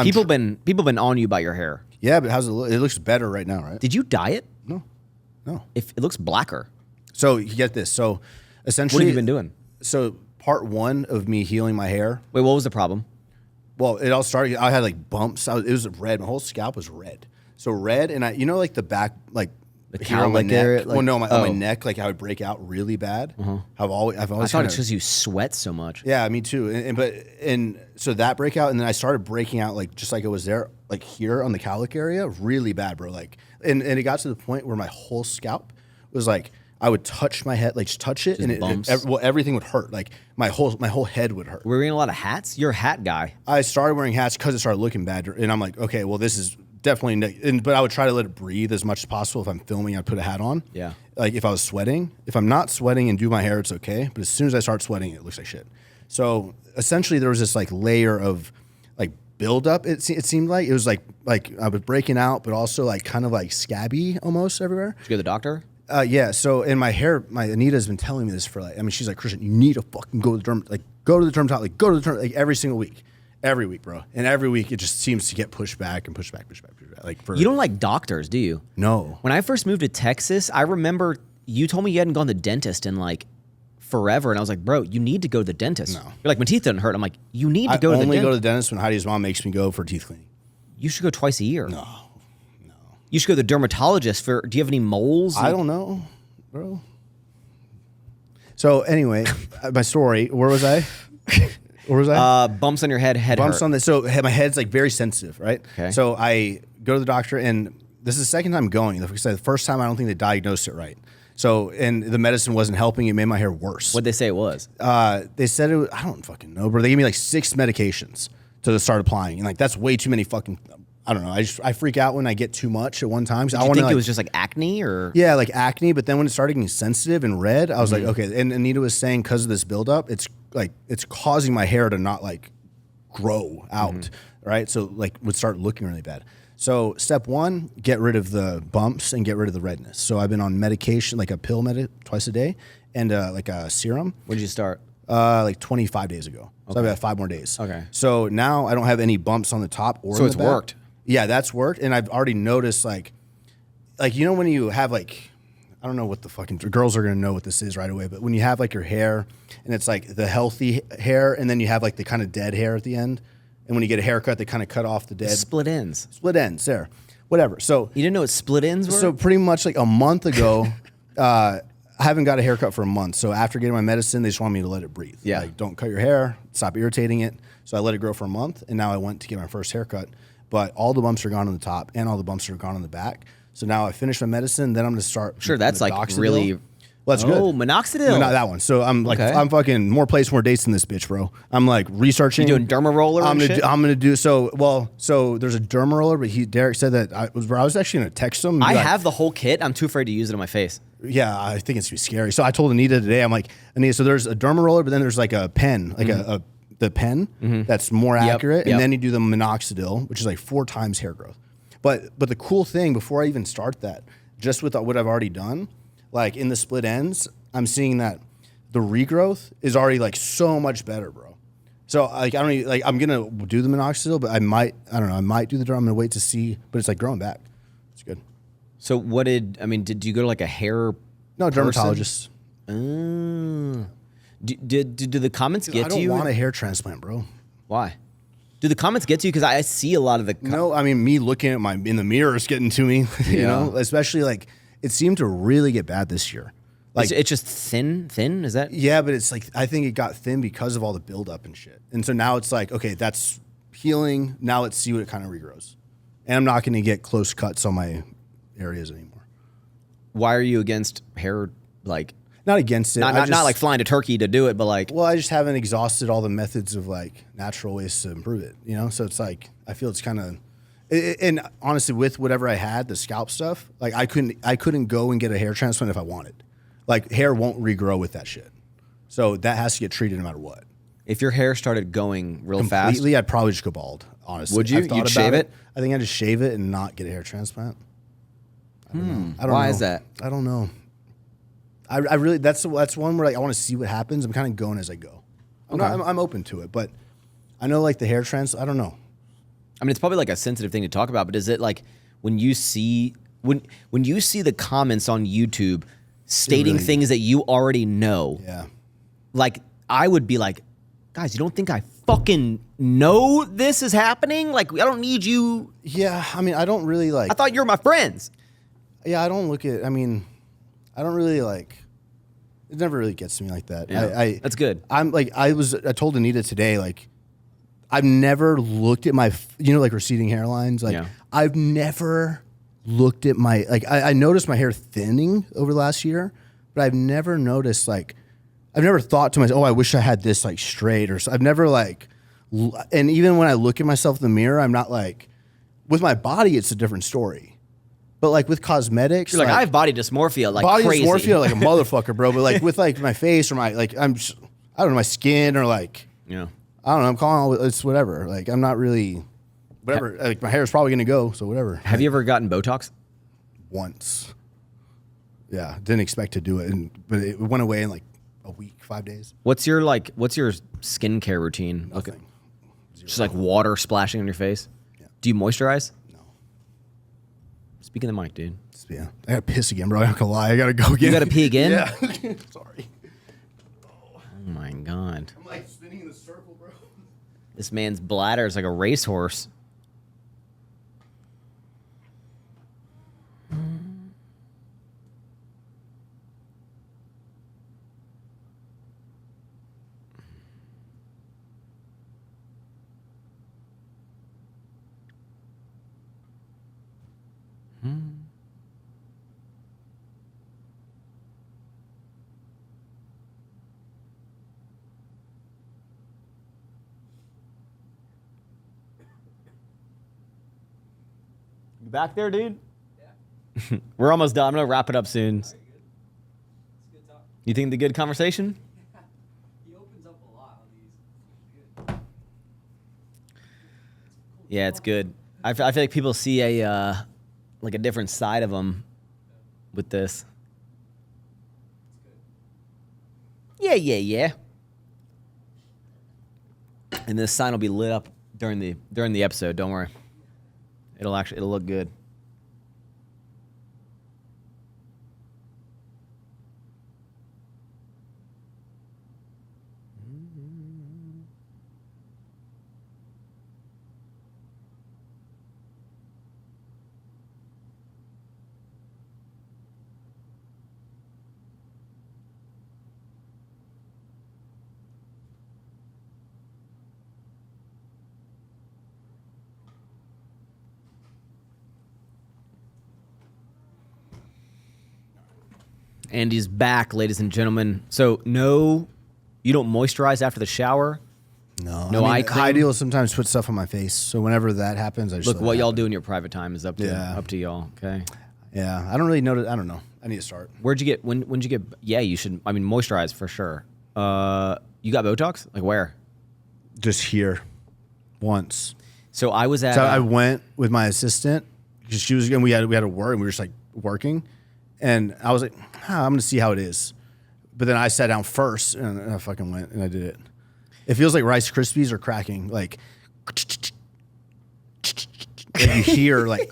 people been on you about your hair. Yeah, but how's it look? It looks better right now, right? Did you dye it? No. If it looks blacker. So you get this. So essentially, what have you been doing? So part one of me healing my hair. Wait, what was the problem? Well, it all started. I had like bumps. It was red. My whole scalp was red. So red, and like the back, like the cowlick area. Like, well, no, on my neck, like I would break out really bad. Uh-huh. I've always. I thought it's because you sweat so much. Yeah, me too. And so that breakout, and then I started breaking out like just like it was there, like here on the cowlick area, really bad, bro. Like, and it got to the point where my whole scalp was like I would touch my head, like just touch it, just and everything would hurt. Like my whole head would hurt. Were you wearing a lot of hats? You're a hat guy. I started wearing hats because it started looking bad, and I'm like, okay, well, this is definitely. But I would try to let it breathe as much as possible. If I'm filming, I'd put a hat on. Yeah. Like if I was sweating, if I'm not sweating and do my hair, it's okay. But as soon as I start sweating, it looks like shit. So essentially, there was this like layer of like buildup. It seemed like it was like I was breaking out, but also like kind of like scabby almost everywhere. Did you go to the doctor? Yeah. So in my hair, my Anita's been telling me this for like. I mean, she's like, Christian, you need to fucking go to the dermatologist, like every single week. Every week, bro. And every week it just seems to get pushed back. Like you don't like doctors, do you? No. When I first moved to Texas, I remember you told me you hadn't gone to the dentist in like forever. And I was like, bro, you need to go to the dentist. No. You're like, my teeth didn't hurt. I'm like, you need to go to the dentist. I only go to the dentist when Heidi's mom makes me go for teeth cleaning. You should go twice a year. No. You should go to the dermatologist for, do you have any moles? I don't know, bro. So anyway, my story, where was I? Where was I? Bumps on your head Bumps hurt. on the, so my head's like very sensitive, right? Okay. So I go to the doctor, and this is the second time going. Like I said, the first time I don't think they diagnosed it right. So, and the medicine wasn't helping. It made my hair worse. What'd they say it was? They said it was, I don't fucking know, bro. They gave me like 6 medications to start applying. And like, that's way too many fucking, I don't know. I freak out when I get too much at one time. Did you think it was just like acne or? Yeah, like acne. But then when it started getting sensitive and red, I was like, okay. And Anita was saying because of this buildup, it's causing my hair to not like grow out, right? So like would start looking really bad. So step 1, get rid of the bumps and get rid of the redness. So I've been on medication, like a pill twice a day, and like a serum. When did you start? Like 25 days ago. So I've got 5 more days. Okay. So now I don't have any bumps on the top or so in it's the back. Worked. Yeah, that's worked. And I've already noticed like you know when you have like, I don't know what the fucking girls are gonna know what this is right away, but when you have like your hair and it's like the healthy hair and then you have like the kind of dead hair at the end, and when you get a haircut, they kind of cut off the dead split ends. Split ends there, whatever. So you didn't know what split ends were. So pretty much like a month ago, I I haven't got a haircut for a month. So after getting my medicine, they just want me to let it breathe. Yeah. Like, don't cut your hair, stop irritating it. So I let it grow for a month, and now I went to get my first haircut. But all the bumps are gone on the top, and all the bumps are gone on the back. So now I finished my medicine, then I'm going to start. Sure, that's like minoxidil. really. Well, that's good. Oh, minoxidil. No, not that one. So I'm like, Okay. I'm fucking more place, more dates in this bitch, bro. I'm like researching. You doing derma roller and shit? I'm gonna do so. Well, so there's a derma roller, but Derek said that I was actually gonna text him. And I be like, have the whole kit. I'm too afraid to use it on my face. Yeah, I think it's gonna be scary. So I told Anita today. I'm like, Anita, so there's a derma roller, but then there's like a pen, like the pen that's more accurate, and then you do the minoxidil, which is like 4 times hair growth. But the cool thing, before I even start that, just with what I've already done, like in the split ends, I'm seeing that the regrowth is already like so much better, bro. So like I don't even, like I'm gonna do the minoxidil, but I might do the derm. I'm gonna wait to see, but it's like growing back. It's good. So did you go to like a hair? No, dermatologist. Do the comments get I to don't you? want a hair transplant, bro. Why? Do the comments get to you? Because I see a lot of the. No, I mean me looking at in the mirror is getting to me. You know, especially like it seemed to really get bad this year. Like it's just thin. Is that? Yeah, but it's like I think it got thin because of all the buildup and shit. And so now it's like, okay, that's healing. Now let's see what it kind of regrows. And I'm not going to get close cuts on my areas anymore. Why are you against hair? Like not against it. Not like flying to Turkey to do it, but like. Well, I just haven't exhausted all the methods of like natural ways to improve it. You know, so it's like I feel it's kind of. And honestly, with whatever I had, the scalp stuff, like I couldn't go and get a hair transplant if I wanted. Like hair won't regrow with that shit, so that has to get treated no matter what. If your hair started going real Completely, fast, I'd probably just go bald. Honestly, would you? You'd shave it? I think I'd just shave it and not get a hair transplant. I don't know. Why is that? I don't know. I really that's one where like I want to see what happens. I'm kind of going as I go. I'm open to it, but I know like the hair I don't know. I mean, it's probably like a sensitive thing to talk about, but is it like when you see the comments on YouTube stating things that you already know? Yeah. Like I would be like, guys, you don't think I fucking know this is happening? Like I don't need you. Yeah, I mean, I don't really like. I thought you were my friends. Yeah, I don't look at. I mean, I don't really like. It never really gets to me like that. Yeah, that's good. I'm like I told Anita today like. I've never looked at my, like receding hairlines. Like I've never looked at my, like I noticed my hair thinning over the last year, but I've never noticed like, I've never thought to myself, oh, I wish I had this like straight or so. I've never like, and even when I look at myself in the mirror, I'm not like, with my body, it's a different story. But like with cosmetics, you're like I have body dysmorphia, like body crazy. dysmorphia, like a motherfucker, bro. But like with like my face or my, like I don't know, my skin or like, I don't know. I'm calling it's whatever. Like I'm not really, whatever. Like my hair is probably gonna go, so whatever. Have you ever gotten Botox? Once. Yeah, didn't expect to do it, but it went away in like a week, 5 days. What's your skincare routine? Nothing. Just like water splashing on your face. Yeah. Do you moisturize? No. Speak in the mic, dude. Yeah, I gotta piss again, bro. I'm not gonna lie. I gotta go again. You gotta pee again? Yeah. Sorry. Oh my god. I'm like spinning in the circle, bro. This man's bladder is like a racehorse. You back there, dude? Yeah. We're almost done. I'm gonna wrap it up soon. Good. It's good talk. You think the good conversation? He opens up a lot on these. Yeah, it's good. I feel like people see a different side of him with this. Yeah. And this sign will be lit up during the episode. Don't worry. It'll look good. Andy's back, ladies and gentlemen. So no, you don't moisturize after the shower. No, eye cream? Heidi will sometimes put stuff on my face. So whenever that happens, I just Look, let what it y'all happen. do in your private time is up to y'all. Okay. Yeah, I don't really know. I don't know. I need to start. Where'd you get? When'd you get? Yeah, you should. I mean, moisturize for sure. You got Botox? Like where? Just here, once. So I was at. So I went with my assistant because she was. And we had to work, and we were just like working, and I was like, I'm gonna see how it is. But then I sat down first, and I fucking went and I did it. It feels like Rice Krispies are cracking, like. And you hear like.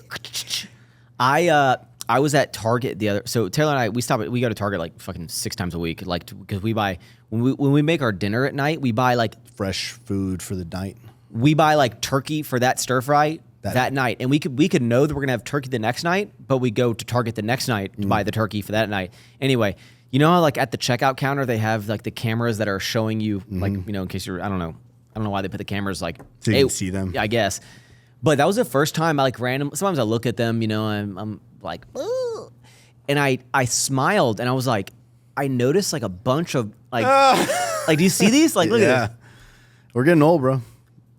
I was at Target the other. So Taylor and I, we go to Target like fucking 6 times a week, like because we buy when we make our dinner at night, we buy like Fresh food for the night. we buy like turkey for that stir fry that night, and we could know that we're gonna have turkey the next night, but we go to Target the next night to buy the turkey for that night. Anyway, you know how like at the checkout counter they have like the cameras that are showing you like in case you're I don't know why they put the cameras like So you can see them. I guess. But that was the first time I like sometimes I look at them, I'm like, ooh. And I smiled and I was like, I noticed like a bunch of like, like, do you see these? Like, look at this. We're getting old, bro.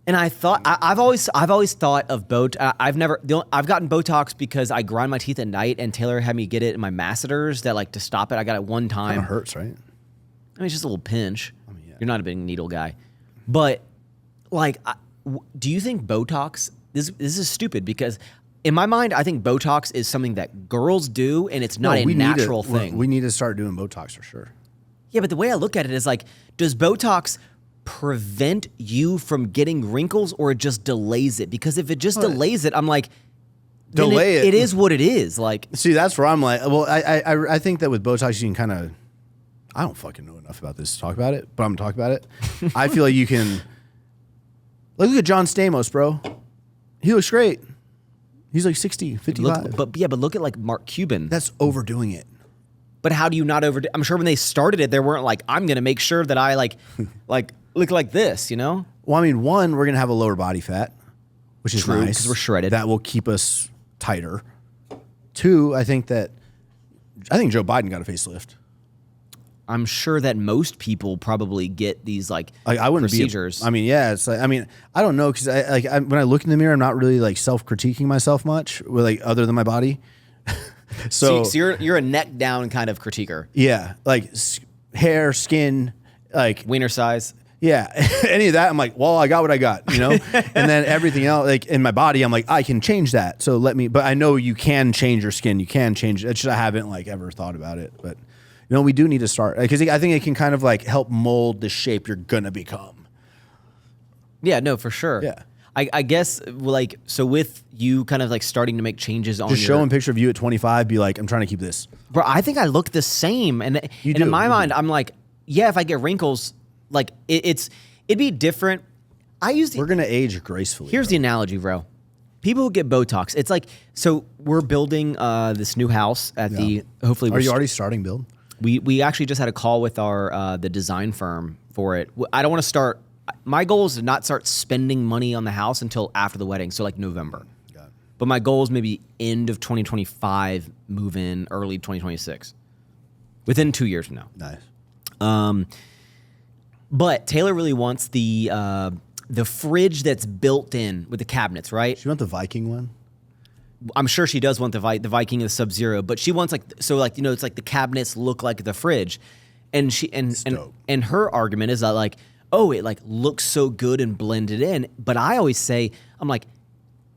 And I thought, I've always thought of Botox. I've gotten Botox because I grind my teeth at night and Taylor had me get it in my masseters that like to stop it. I got it one time. Kind of hurts, right? I mean, it's just a little pinch. yeah. You're not a big needle guy. But like, do you think Botox, this is stupid because in my mind, I think Botox is something that girls do, and it's not a natural thing. We need to start doing Botox for sure. Yeah, but the way I look at it is like, does Botox prevent you from getting wrinkles, or it just delays it? Because if it just delays it, I'm like, then Delay it. It is what it is. Like, See, that's where I'm like, well, I think that with Botox you can kind of, I don't fucking know enough about this to talk about it, but I'm gonna talk about it. I feel like you can. Look at John Stamos, bro. He looks great. He's like 60, 55. but look at like Mark Cuban. That's overdoing it. But how do you not overdo? I'm sure when they started it, they weren't like, I'm gonna make sure that I like look like this, you know? Well, I mean, one, we're gonna have a lower body fat, which is True, nice 'cause we're shredded. That will keep us tighter. Two, I think Joe Biden got a facelift. I'm sure that most people probably get these like I wouldn't procedures. I mean, yeah, it's like, I mean, I don't know because when I look in the mirror, I'm not really like self-critiquing myself much, with like other than my body. So you're a neck down kind of critiquer. Yeah, like hair, skin, like Wiener size. yeah, any of that. I'm like, well, I got what I got, you know. And then everything else, like in my body, I'm like, I can change that. So let me. But I know you can change your skin. You can change it. It's just I haven't like ever thought about it, but. You know, we do need to start because I think it can kind of like help mold the shape you're gonna become. Yeah, no, for sure. Yeah. I guess like so with you kind of like starting to make changes on Just show them a picture of you at 25. Be like, I'm trying to keep this. Bro, I think I look the same, and in my mind, I'm like, yeah, if I get wrinkles, like it'd be different. We're gonna age gracefully. Here's the analogy, bro. People who get Botox, it's like so we're building this new house at the hopefully. Are you already starting build? We actually just had a call with our the design firm for it. I don't want to start. My goal is to not start spending money on the house until after the wedding, so like November. Got it. But my goal is maybe end of 2025, move in early 2026, within 2 years from now. Nice. But Taylor really wants the fridge that's built in with the cabinets, right? Do you want the Viking one? I'm sure she does want the Viking of the Sub-Zero, but she wants it's like the cabinets look like the fridge, and and her argument is that like, oh, it like looks so good and blended in. But I always say, I'm like,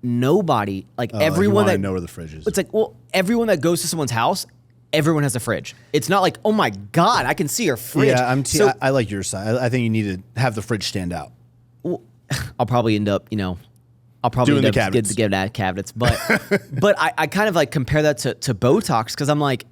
nobody like everyone that know where the fridge is. It's like, well, everyone that goes to someone's house, everyone has a fridge. It's not like, oh my God, I can see your fridge. Yeah, I like your side. I think you need to have the fridge stand out. Well, I'll probably end up, Doing the cabinets. get at cabinets, but I kind of like compare that to Botox because I'm like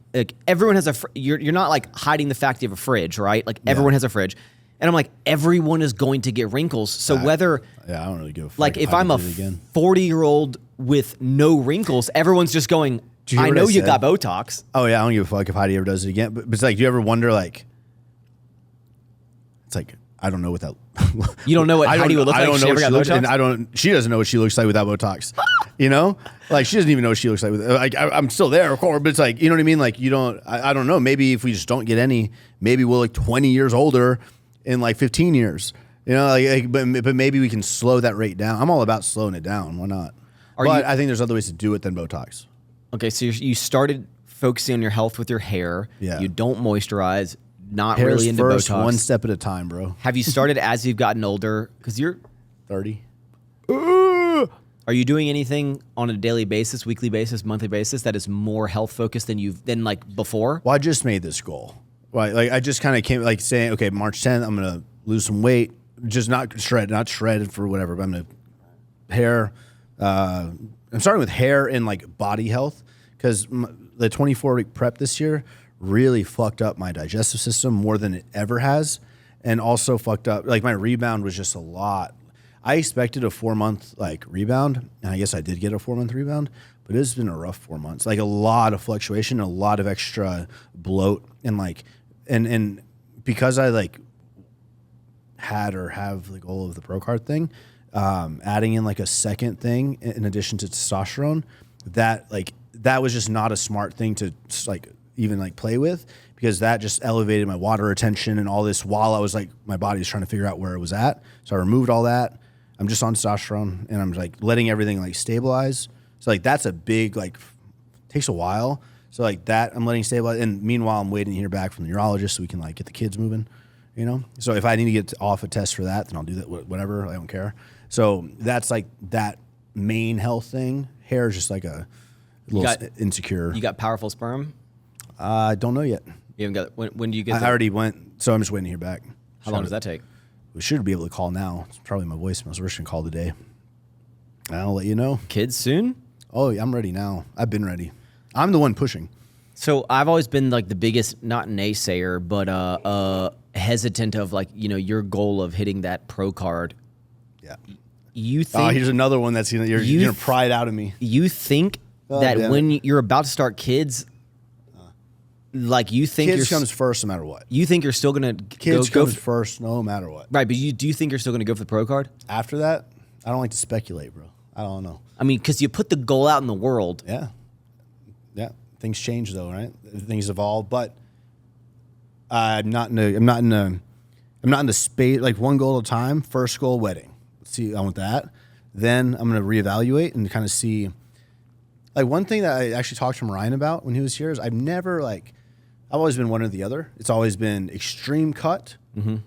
everyone has you're not like hiding the fact you have a fridge, right? Like everyone has a fridge, and I'm like everyone is going to get wrinkles. So whether I don't really give a fuck. like if I'm a 40-year-old with no wrinkles, everyone's just going. I know you got Botox. Oh yeah, I don't give a fuck if Heidi ever does it again. But it's like, do you ever wonder like? It's like I don't know what that. You don't know what Heidi would look like if she ever got Botox? And I don't. She doesn't know what she looks like without Botox. You know, like she doesn't even know what she looks like. Like I'm still there, of course, but it's like, you know what I mean. Like you don't. I don't know. Maybe if we just don't get any, maybe we'll like 20 years older in like 15 years. You know, but maybe we can slow that rate down. I'm all about slowing it down. Why not? I think there's other ways to do it than Botox. Okay, so you started focusing on your health with your hair. Yeah. You don't moisturize. Not Hair's really into first, Botox. one step at a time, bro. Have you started as you've gotten older? Because you're 30. Are you doing anything on a daily basis, weekly basis, monthly basis that is more health focused than like before? Well, I just made this goal. Right, like I just kind of came like saying, okay, March 10th, I'm gonna lose some weight, just not shredded for whatever. But I'm gonna hair. I'm starting with hair and like body health because the 24-week prep this year really fucked up my digestive system more than it ever has, and also fucked up like my rebound was just a lot. I expected a 4-month like rebound, and I guess I did get a 4-month rebound, but it's been a rough 4 months. Like a lot of fluctuation, a lot of extra bloat, and like and because I like had or have the goal of the Pro Card thing, adding in like a second thing in addition to testosterone, that was just not a smart thing to like even like play with, because that just elevated my water retention and all this while I was like, my body was trying to figure out where it was at. So I removed all that. I'm just on testosterone and I'm like letting everything like stabilize. So like that's a big, like takes a while. So like that I'm letting stabilize. And meanwhile, I'm waiting to hear back from the urologist so we can like get the kids moving, you know? So if I need to get off a test for that, then I'll do that, whatever. I don't care. So that's like that main health thing. Hair is just like a little insecure. You got powerful sperm? I don't know yet. You haven't got. When do you get? I already went, so I'm just waiting to hear back. How long does that take? We should be able to call now. It's probably my voicemail, so we're just gonna call today. I'll let you know. Kids soon? Oh, I'm ready now. I've been ready. I'm the one pushing. So I've always been like the biggest, not naysayer, but hesitant of like, you know, your goal of hitting that Pro Card. Yeah. You think? Here's another one that's you're gonna pry it out of me. You think that when you're about to start kids, like you think kids comes first no matter what. You think you're still gonna kids comes first no matter what. Right, but do you think you're still gonna go for the Pro Card after that? I don't like to speculate, bro. I don't know. I mean, because you put the goal out in the world. Yeah. Things change though, right? Things evolve, but I'm not in the space like one goal at a time. First goal, wedding. Let's see, I want that. Then I'm gonna reevaluate and kind of see. Like one thing that I actually talked to Ryan about when he was here is I've always been one or the other. It's always been extreme cut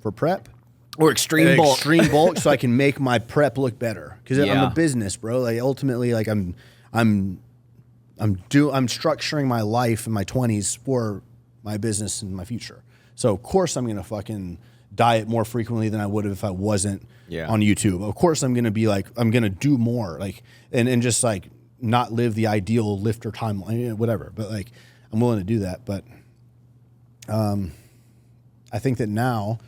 for prep or extreme bulk. Extreme bulk, so I can make my prep look better. Because I'm a business, bro. Like ultimately, like I'm structuring my life in my 20s for my business and my future. So of course I'm gonna fucking diet more frequently than I would have if I wasn't on YouTube. Of course I'm gonna be like I'm gonna do more like and just like not live the ideal lifter timeline, whatever. But like I'm willing to do that. But I think that now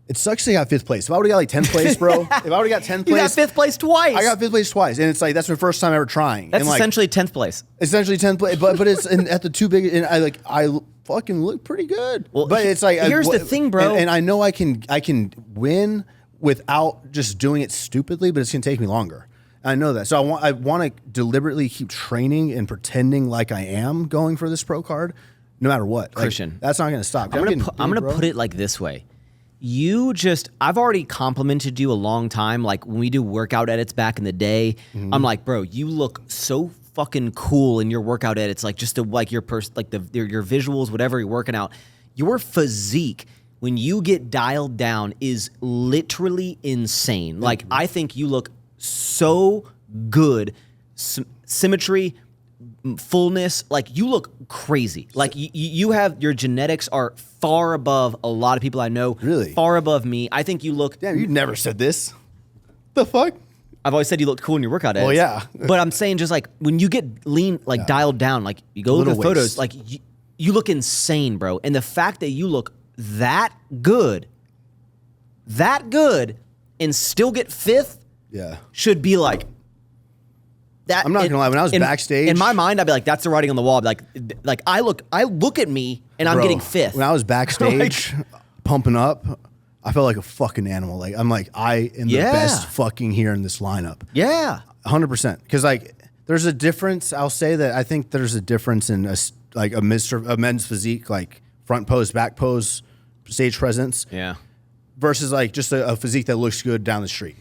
it sucks to got 5th place. If I would have got like 10th place, bro. If I would have got 10th place. You got 5th place twice. I got 5th place twice. And it's like, that's my first time ever trying. That's and like, essentially 10th place. Essentially 10th place. But it's at the two big, and I fucking look pretty good. Well, but it's like, here's the thing, bro. And I know I can win without just doing it stupidly, but it's going to take me longer. I know that. So I want to deliberately keep training and pretending like I am going for this Pro Card no matter what. Christian. Like, that's not going to stop. I'm going to put it like this way. I've already complimented you a long time. Like when we do workout edits back in the day, I'm like, bro, you look so fucking cool in your workout edits. Like just like your your visuals, whatever you're working out, your physique when you get dialed down is literally insane. Like I think you look so good, symmetry, fullness, like you look crazy. Like you have, your genetics are far above a lot of people I know. Really? Far above me. I think you look. Damn, you never said this. The fuck? I've always said you look cool in your workout edits. Well, yeah. But I'm saying just like when you get lean, like dialed down, like you go look at photos, like you look insane, bro. And the fact that you look that good, and still get 5th, should be like. That, I'm not gonna lie. When I was backstage, in my mind, I'd be like, "That's the writing on the wall." I'd be like I look at me, and I'm getting 5th. When I was backstage, pumping up, I felt like a fucking animal. Like I'm like I am the best fucking here in this lineup. Yeah. 100%. Because like there's a difference. I'll say that I think there's a difference in a men's physique, like front pose, back pose, stage presence. Yeah. Versus like just a physique that looks good down the street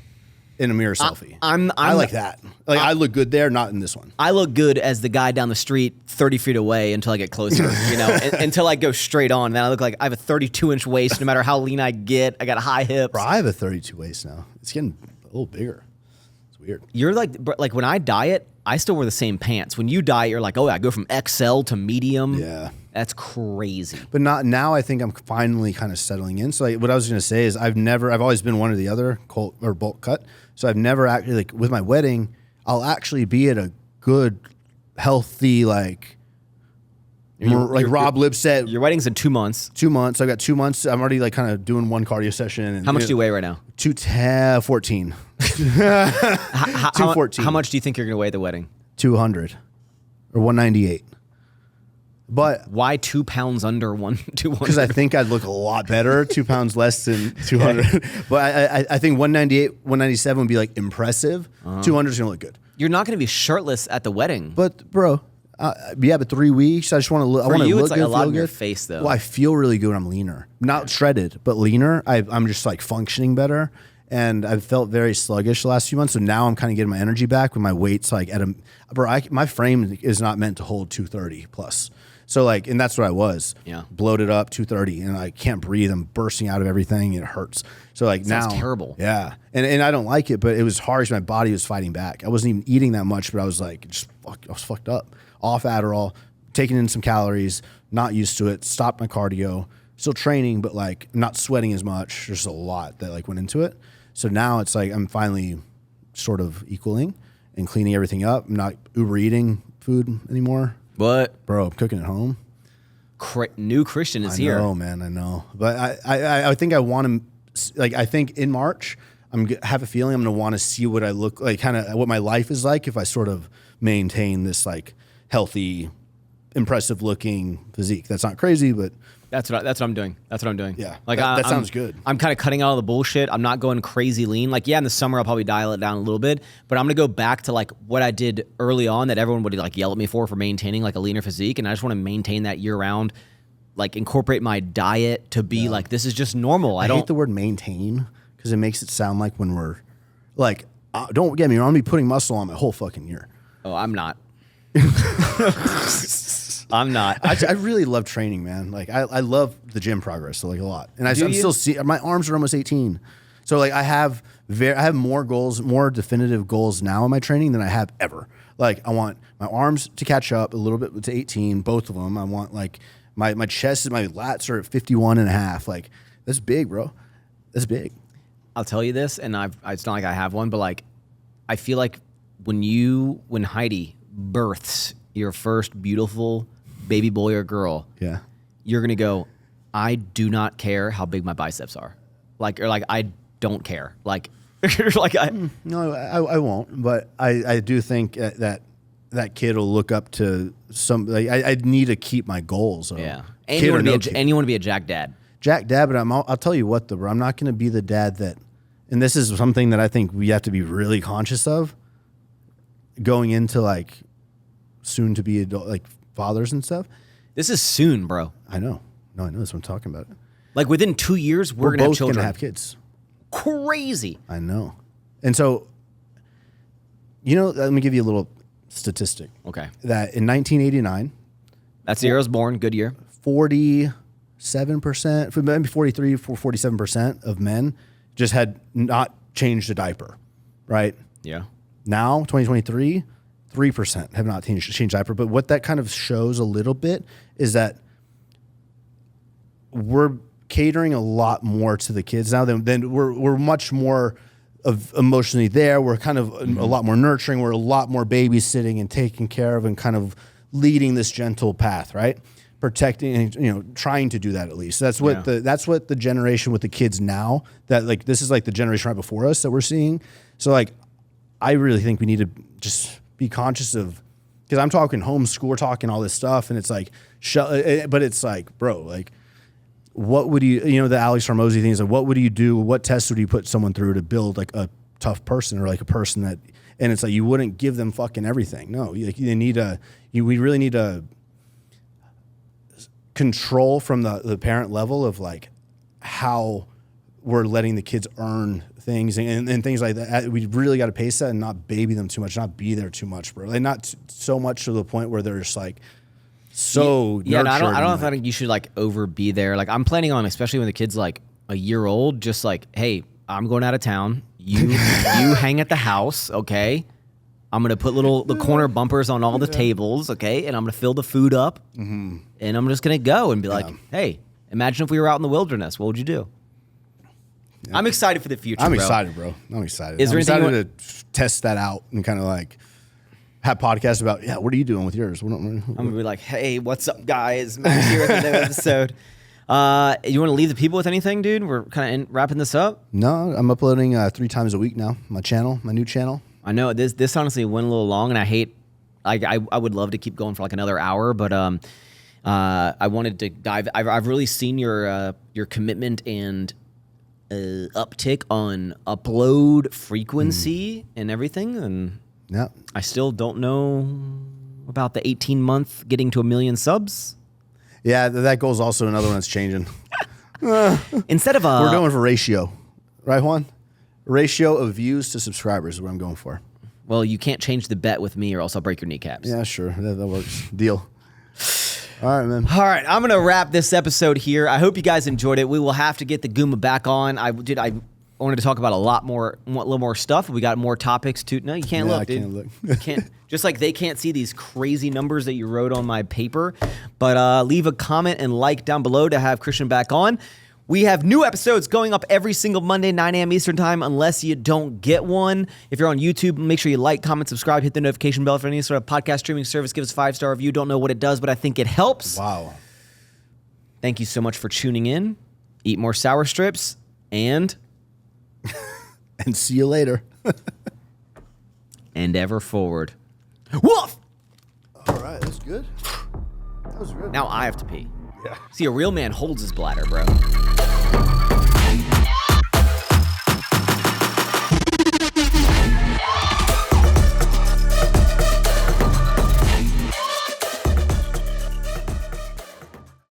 in a mirror selfie. I like that. Like I look good there, not in this one. I look good as the guy down the street 30 feet away until I get closer, until I go straight on. Then I look like I have a 32-inch waist no matter how lean I get. I got high hips. Bro, I have a 32 waist now. It's getting a little bigger. It's weird. You're like when I diet, I still wear the same pants. When you diet, you're like, oh, I go from XL to medium. Yeah. That's crazy. But not now. I think I'm finally kind of settling in. So like, what I was going to say is I've always been one or the other, Colt or bulk cut. So I've never actually, like with my wedding, I'll actually be at a good, healthy, like Rob Lipset. Your wedding's in 2 months. 2 months. I've got 2 months. I'm already like kind of doing one cardio session. And, How much do you weigh right now? 214. 214. How much do you think you're going to weigh at the wedding? 200 or 198. But why 2 pounds under 200? Because I think I'd look a lot better, 2 pounds less than 200. But I think 198, 197 would be like impressive. 200 is gonna look good. You're not gonna be shirtless at the wedding. But bro, but 3 weeks. I just want to look. I want to look it's like good, a lot feel of your good. face though. Well, I feel really good when I'm leaner, not shredded, but leaner. I'm just like functioning better. And I've felt very sluggish the last few months. So now I'm kind of getting my energy back when my weight's like my frame is not meant to hold 230 plus. So like, and that's what I was. Yeah. Bloated up, 230, and I can't breathe. I'm bursting out of everything. It hurts. So like Sounds now, terrible. Yeah, and I don't like it, but it was hard because my body was fighting back. I wasn't even eating that much, but I was like, I was fucked up. Off Adderall, taking in some calories, not used to it. Stopped my cardio. Still training, but like not sweating as much. There's a lot that like went into it. So now it's like I'm finally sort of equaling and cleaning everything up. I'm not Uber eating food anymore. But Bro, I'm cooking at home. New Christian is here. I know, man. I know. But I think I want to, like, I think in March, have a feeling I'm going to want to see what I look like, kind of what my life is like if I sort of maintain this, like, healthy, impressive looking physique. That's not crazy, but That's what I'm doing. That's what I'm doing. Yeah, like that I'm, sounds good. I'm kind of cutting out all the bullshit. I'm not going crazy lean. Like, yeah, in the summer I'll probably dial it down a little bit, but I'm gonna go back to like what I did early on that everyone would like yell at me for maintaining like a leaner physique, and I just want to maintain that year round. Like incorporate my diet to be like this is just normal. I hate the word maintain because it makes it sound like when we're like, don't get me wrong, I'm gonna be putting muscle on my whole fucking year. Oh, I'm not. I'm not. I really love training, man. Like I love the gym progress, so like a lot. And I'm still my arms are almost 18. So like I have more goals, more definitive goals now in my training than I have ever. Like I want my arms to catch up a little bit to 18, both of them. I want like my chest and my lats are at 51 and a half. Like that's big, bro. That's big. I'll tell you this, and it's not like I have one, but like I feel like when Heidi births your first beautiful baby boy or girl, Yeah. you're gonna go, I do not care how big my biceps are, or I don't care, like No, I won't. But I do think that kid will look up to some. Like, I need to keep my goals. So. Yeah, and you want to be a jack dad. Jack dad, but I'll tell you what though, bro. I'm not going to be the dad that, and this is something that I think we have to be really conscious of going into like soon to be adult, like fathers and stuff. This is soon, bro. I know. No, I know. That's what I'm talking about. Like within 2 years, we're gonna have both children. gonna have kids. Crazy. I know. And so, let me give you a little statistic. Okay. That in 1989, That's the year I was born. Good year. 47%, maybe 43, 47% of men just had not changed a diaper, right? Yeah. Now, 2023, 3% have not changed diaper. But what that kind of shows a little bit is that we're catering a lot more to the kids now than we're much more of emotionally there. We're kind of a lot more nurturing. We're a lot more babysitting and taking care of and kind of leading this gentle path, right? Protecting and trying to do that at least. That's what the generation with the kids now, that like this is like the generation right before us that we're seeing. So like I really think we need to just be conscious of, because I'm talking homeschool, we're talking all this stuff, and it's like but it's like, bro, like what would you the Alex Hormozy thing is like, what would you do? What tests would you put someone through to build like a tough person or like a person that, and it's like, you wouldn't give them fucking everything. No, we really need a control from the parent level of like how we're letting the kids earn things and things like that. We really got to pace that and not baby them too much, not be there too much, bro. Like not so much to the point where they're just like so yeah. No, I don't nurtured think you should like over be there. Like I'm planning on, especially when the kid's like a year old, just like, hey, I'm going out of town. You hang at the house, okay? I'm gonna put the corner bumpers on all the tables, okay? And I'm gonna fill the food up, and I'm just gonna go and be like, hey, imagine if we were out in the wilderness. What would you do? Yeah. I'm excited for the future. I'm excited, bro. I'm excited. Is there anything excited to test that out and kind of like have podcasts about, what are you doing with yours? I'm gonna be like, hey, what's up, guys? Max here with another episode. You want to leave the people with anything, dude? We're kind of wrapping this up. No, I'm uploading 3 times a week now. My new channel. I know this honestly went a little long, and I hate. I would love to keep going for like another hour, but I wanted to dive. I've really seen your commitment and uptick on upload frequency and everything, and I still don't know about the 18-month getting to 1 million subs. Yeah, that goal's also another one that's changing. Instead of we're going for ratio, right, Juan? Ratio of views to subscribers is what I'm going for. Well, you can't change the bet with me, or else I'll break your kneecaps. Yeah, sure, that works. Deal. All right, man. All right, I'm gonna wrap this episode here. I hope you guys enjoyed it. We will have to get the Guma back on. I wanted to talk about a little more stuff. We got more topics too. No, you can't look, dude. I can't look. You can't. Just like they can't see these crazy numbers that you wrote on my paper. But leave a comment and like down below to have Christian back on. We have new episodes going up every single Monday, 9 a.m. Eastern time, unless you don't get one. If you're on YouTube, make sure you like, comment, subscribe, hit the notification bell for any sort of podcast streaming service. Give us a 5-star review. Don't know what it does, but I think it helps. Wow. Thank you so much for tuning in. Eat more sour strips and see you later. and ever forward. Woof! All right, that's good. That was good. Now I have to pee. Yeah. See, a real man holds his bladder, bro.